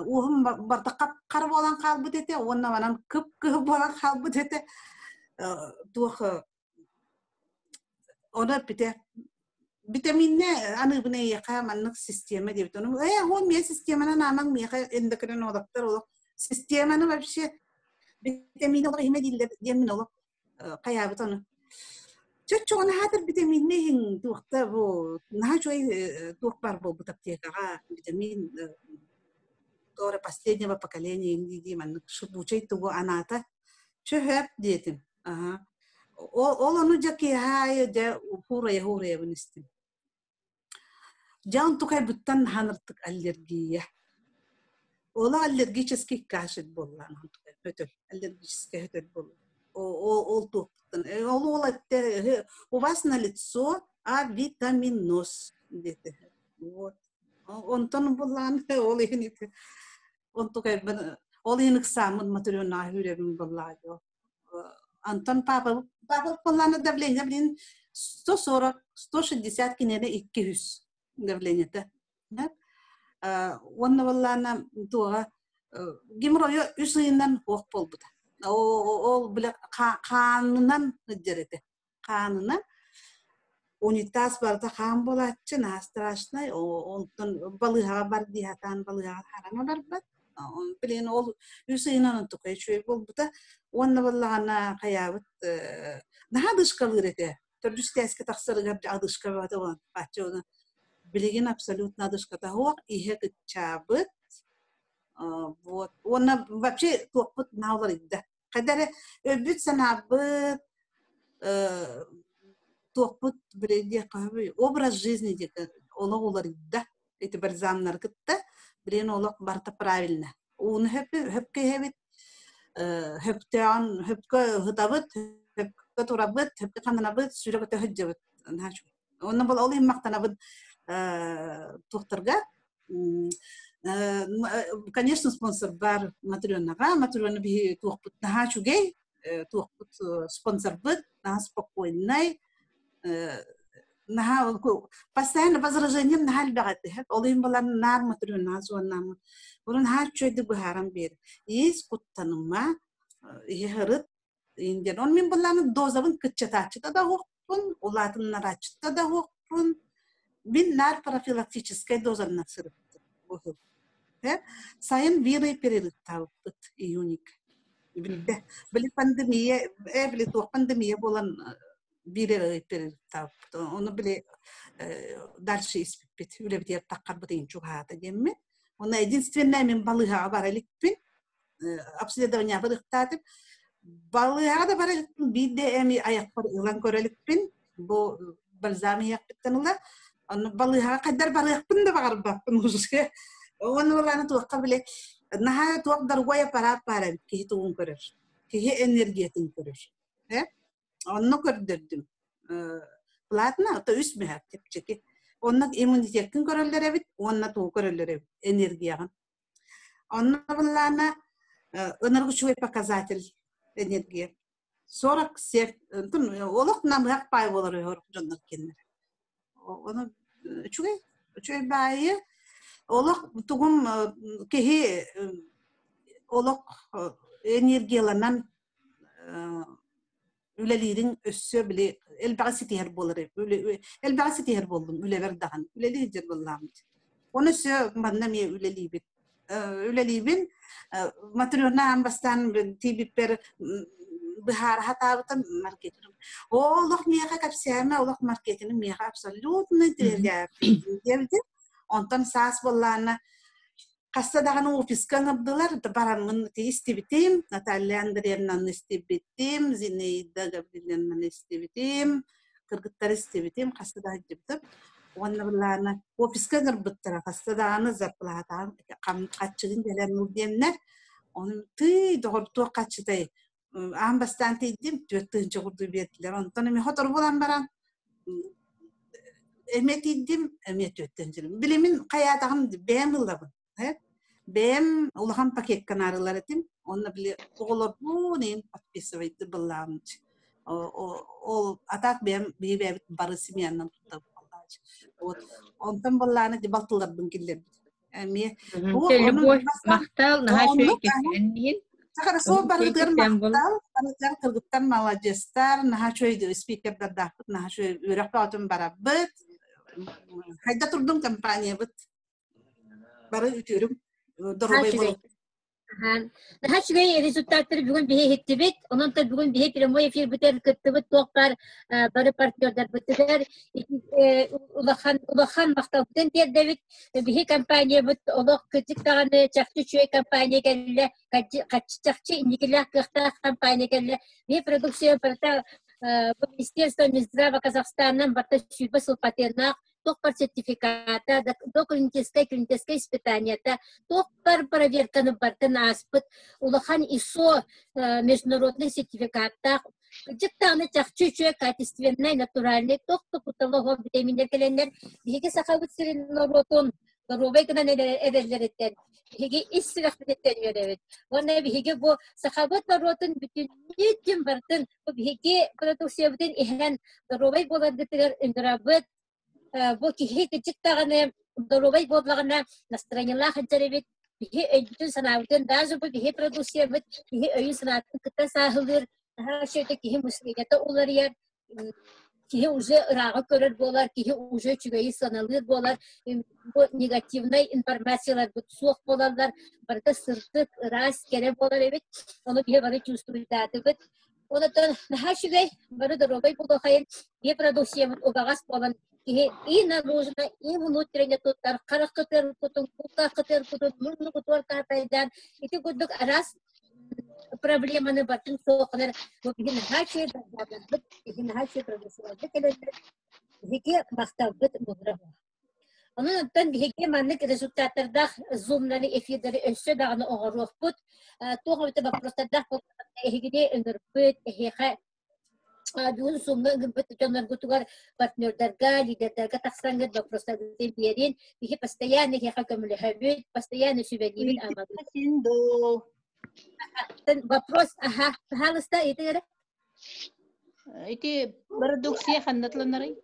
Oğum barda qap olan qalbı dete, onna manan kıp olan qalbı dete. Tuh ona bite vitaminne anı bune yaqa manlık sistemi diye bitonum. Hon me sistemana namang me endokrin doktor olak. Sistemana вообще vitamin olarak hime diller yemin olak. Qaya bitonu. Çoğuna hadır vitamin nehin tuğda bu naha şöyle tuğ var bu taptiyaka vitamin doğru последнего поколения индиги man şubuçay tuğu anata şöhep diyetim. Onu jaki hay de huraya binistim. Can tukay buttan hanırtık alergiye. Ola alergiçeski kaşet bollan tukay hötül alergiçeski hötül bollan. Ол туқтын. Ол олатты, у вас на лицо А-витаминоз, деді. Вот. Онтон болан, ол егінеті. Ол егінік самын материална хүребін боллады. Антон папа боланы давление, блин, 140-160 кенеде 200 давлениеті. Онна боллана туга геморрой үсыйынан ок болбута. Ол биле канынан жерете. Канынан унитаз барда хан болатчы, на страшный, онтон балыга бар диятан балыга харама барбат. Билен ол үсыйынан тукай чөй болбута. Онна боллана каябыт наха дышкалырете. Төрдүстәске тахсырыгар адышка бата он. Бачона билеген абсолютно адышка тахуак ihe кычабыт. Вот. Он вообще топот науларыда. Когда бит санабыт топот бреде кабы образ жизни дека оларыда. Эти барзамнар кытта брен олак барта правильно. Он хепке хептан хепке хытабыт хепке турабыт хепке кананабыт сүрөгөтө хөҗҗөбүт. Он бол олый мактанабыт тохтарга. Конечно, спонсор бар Матрёнага, Матрёна би тухпут нахачугей, тухпут спонсор быт, на спокойный, наха постоянно возражением нахаль багатых, олым балан нар Матрёна зуаннам, урун хачуйды бухарам бер. Есть куттанума, ихерит, инден, он мин балан дозавын кытчатачыта да хокпун, улатын нарачыта да хокпун, бин нар профилактической доза насырып. Sayın virüs periliktavıt iyonik. Bili pandemiye, bili tuh pandemiye bolan virüs periliktavıt. Onu bili dalşı ispit. Öyle bir yer takkar bıdayın çok hata gemme. Ona единственное min balığa varalikpin. Apside da oynaya bıdıktatıp. Balığa da varalikpin. Bir de emi ayaklar ilan görelikpin. Bu balzami yakpittanılar. Onu balığa kadar balıkpin de bağır bakpın uzun. وانا والله انا توقف لك انها تقدر ويا para كي تنكرر كي هي انرجيه تنكرر ها انكر دردم بلاتنا تو اسمها تبچكي onnak immunitetin körelleri onna tu körelleri энергия онна والله энергичный показатель энергия 47 олох намгак пай болор жоннок кеннер оны чугай байы Олak tugum kehi olak energiyalanan ülelirin össö bile elbağısı tiher bolary. Elbağısı tiher boldum üleber dağın. Üleli hicir bollam. Onu össö bandami ülelibin. Ülelibin Matrona ambastan tibiper bihar hatabıtan marketim. Olak miyaga kapsiyama olak marketinin miyaga absolutno tiher. Ondan sas bollarına kasta dağını ofiskan abdılar da baranın istibitim Natalya Andreyevna'nın istibitim Zineyda Gabriel'nın istibitim Kırgıtlar istibitim kasta dağı ciptip onunla bollarına ofiskan abdılar kasta dağını zarplatan kaççığın gelen nurdiyemler onun tüy doğru kaçıday ambastan teydim tüyöttüğünce kurdu verdiler ondan mi hotor bolan baran emetiydim emet öttencelim. Bilimin kayatağım beğen yıllabın. Beğen ulağın paket kanarılar etim. Onunla bile oğlar bu neyin patpesi veydi bıllağımcı. O atak beğen bir barısı yanından tuttağı. Ondan bıllağını dibaltılar bıngiller. Любовь мақтал, нахашуй кесенмейін. Sakara so barıdır maqtal, barıdır kırgıttan malajestler, nahashoy speaker'da dağıt, nahashoy ürekatım barabıt. Hayda turdum kampanya bit. Barı ütürüm. Dorobay bol. Nahashoy rezultatları bugün bihe hittibit. Onun da bugün bihe primo efir biter kıttıbıt toqlar barı partiyordar bitiler. Ulahan maqtaldan der David bihe kampanya bit. Olaq küçük tağını çaktı çöy kampanya gelle. Kaççakçı indikilah kıhta kampanya gelle. Bihe prodüksiyon parta Министерство Минздрава Казахстана барта шүбі сылпатенақ, тоқпар сертификата, клиническое испытание, тоқпар проверканы бартын аспыт, улахан ИСО международный сертификаттақ, жықтағыны чақчу-чуе качественный, натуральный, тоқты куталығы витаминдер келендер, беге сақабыт сирен наротон, здоровый гынан эдерлереттен, беге иссирах бітеттен өревет. Оны беге бұл сақабыт наротон бүтін неттен бартын, беге продукция бүтін ихен здоровый болар гітігер үндірабыт, бұл кехе кечіктағыны Дорогой бодлағына настроениялар хаджаребет, бихе өйдін санаудын, даже бұл бихе продукция бит, бихе өйін санатын кітта сағылыр, шөйті кихе мұслегеті олар ер, кихе уже ырағы көрір болар, кихе уже чүгейі саналыр болар, бұл негативный информациялар бұл суық боларлар, барды сыртық, ырас, кере болар ebet, оны бихе бары чувствуйдады бит. Онытын, наха шүгей, бары дорогой болуқайын, бихе продукция бит, обағас болан, и нагружена, и внутренне тут карах кытыр кутун, кута кытыр кутун, мурну кутуар катайдан, и ты гудук раз проблеманы батын соқнар, вот ген хачи да, ген хачи продюсировать, ген мақтау бит мудрава. Onun için hegemonlik rezultatlarda zoomları efirleri ölçü dağını oğurluq bud. Toğu bir vaproslarda hegede öngörpüt, hehe Dün sonunda gımbıt canlar gutugar partnerlerga, liderlerga taksangar vaproslarda tempiyerin. Bihi pastayan hehe kamül habit, pastayan sübelimin amadu. Sindo. Вопрос, ага, halista itu ya? Itu produksi kandatlanari.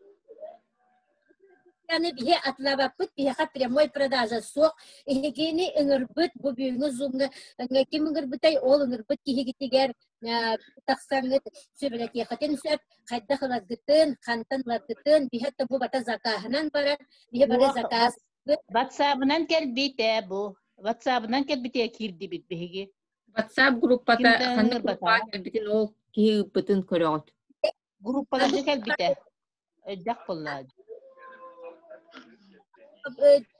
Yani bihe atlabaput, bihe prямой продажа sok, ehegeni ıngırbıt, bu büyüğünü zoom'da, kim ıngırbıtay ol ıngırbıt ki hegitiger taksangat sübelek yahatin süp, kaydaklar gıtın, kantanlar gıtın, bihe tabu bata zakahanan para, bihe bara zakas. WhatsApp'dan gel bite bu. WhatsApp'dan gel bite kirdi bit bihegi. WhatsApp gruppada hangi gruppa gelbitin ol ki bütün körüğüt. Gruppada gel bite. Dak pollad.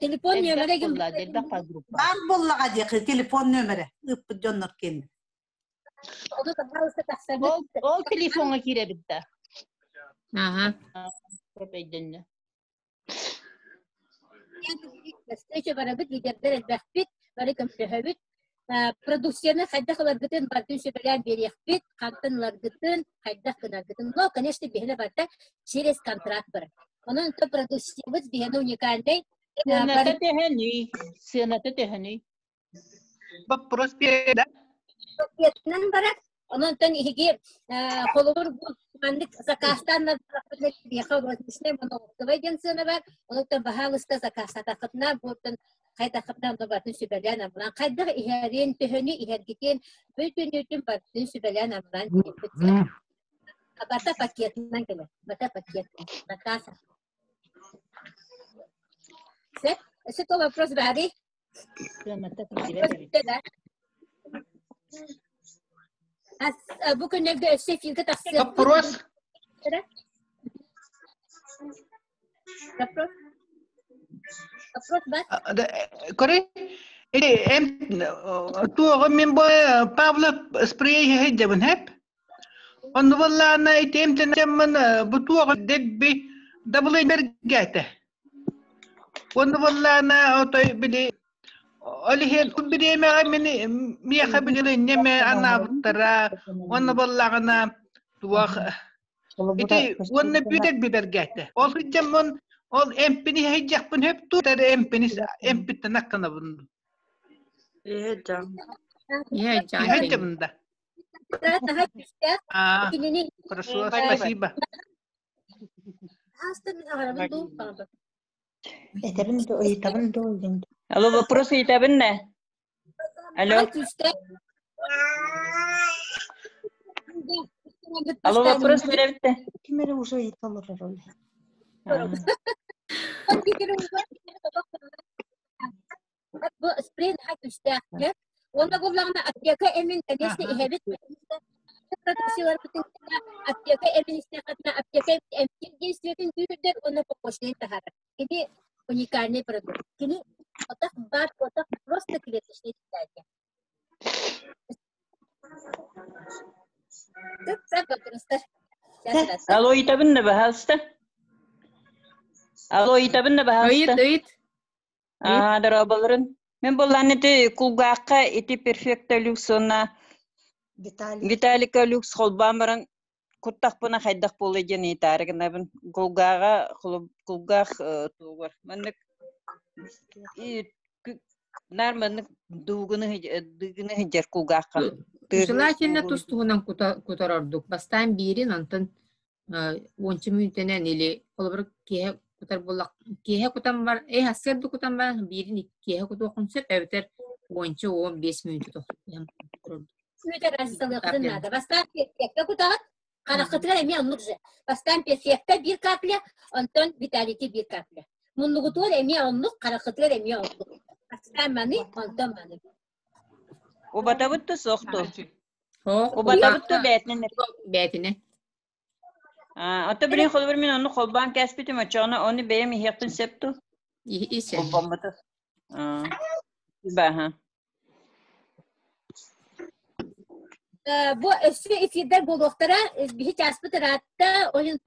Telefon numara gibi. Var bollaga diye telefon numara. Ip jonor kendi. Onu da varsa taksangat. O telefona kire bitti. Aha. Köpeğden. Встреча барабит лидерлер бахбит, барикам шахабит. Продукцияны хайдахлар гытын бардын шөбелер берехбит, кантынлар гытын, хайдахлар гытын. Но, конечно, бихеле барда через контракт бар. Onun to продукциямыз бихеле уникальный. Сенаты техни. Вопрос переда. Нан барак. Onun ton ihgi kolur bu mandık zakastan bihel rozmishne monoktavayden sene var. Onun ton bahalısta zakasata kıtna butun kayda kıtna da batın sübelen amran. Kayda iherin tehni ihergitin bütün batın sübelen amran. Bata paketinden gele. Bata paket. Zakasa. Ese to вопрос bari. Bugün evde sefilde taksir. Вопрос. Вопрос бар. Кори? Туга мен бой Павла спрей хеддебен хеп. Он валла на итемтен мен бутуга дебби даблы бергете. Он валла на отой били Олихен кубиреме мени мия хабигеле неме анабтара он баллагана туах ити он бидек бибергете ол хиджамон ол эмпини хиджахпын хеп тутар эмпини эмпит наккана бунду хиджамда хорошо спасибо Алло, вопросы и табинне? Алло? Алло, вопрос веревте? Кимере уже и талыр роль. Bu sprint haküşte. Onda kullanma atyaka emin конечно ihebit. Продукциялар бүтін аптека эбин истекатна аптека эмтин действиятын түйдер оны покошлен тахара. Кини уникальный продукт. Кини отак бар, отак просто клеточный питание. Алло, итабинне бахалста? Алло, итабинне бахалста? Öğüt. Дарабаларын. Мен болан ити кулгаққа ити перфекта люксона Виталика люкс холбамаран куттақпына хайдақ болы ген итарыгынабын кулгаға кулгақ туғар. Мәнік нарманық дуғыны хиджар кулгаққа. Желательно тустуғынан кутарардық. Бастан берін антын 10 минутынан или олабыр Kutar bullak kihe kutan var. Haser du kutan var. Birin kihe kutu konsept evter 10-15 minut toxuyam. Müter asılı nada. Bastan piyekte kutat. Karakıtıra emi anlıkça. Bastan piyekte bir kapля, ondan vitality bir kapля. Munluğutur emi anlık, karakıtıra emi anlık. Bastan mani, ondan mani. O batavuttu soğuktu. O batavuttu betine. Betine. Ata bilen xolber min onu xolban kesbitim açana onu benim ihyapın septu. İse. Xolban batı. Baha. Bu öfke ifidar bu doktora hiç aspıtır hatta onun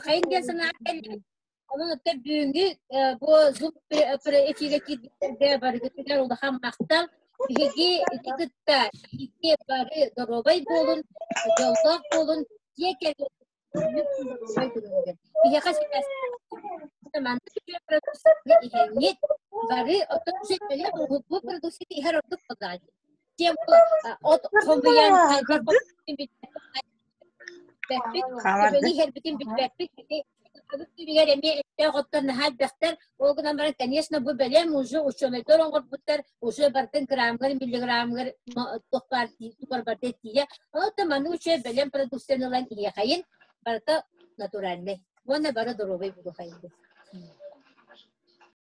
hayın gelsin onun da büyüğü bu zup ifideki de var götürler oldu ham maktal higi dikta higi barı dorobay bolun yolda bolun yeker bir kaç zaman bir produksiyon ihemiyet barı otobüs böyle bu produksiyon her orada kadar tiempo kombiyan beni her bütün bir bir emi tağuttan hal bekter o gün ama конечно bu belem ucu uçumetor on butlar ucu barten gramlar miligramlar doktor super bartetiye o tamam ucu belem produksiyon olan iyi hayın barta naturalle. Bu ne bara dorobe bu hayın.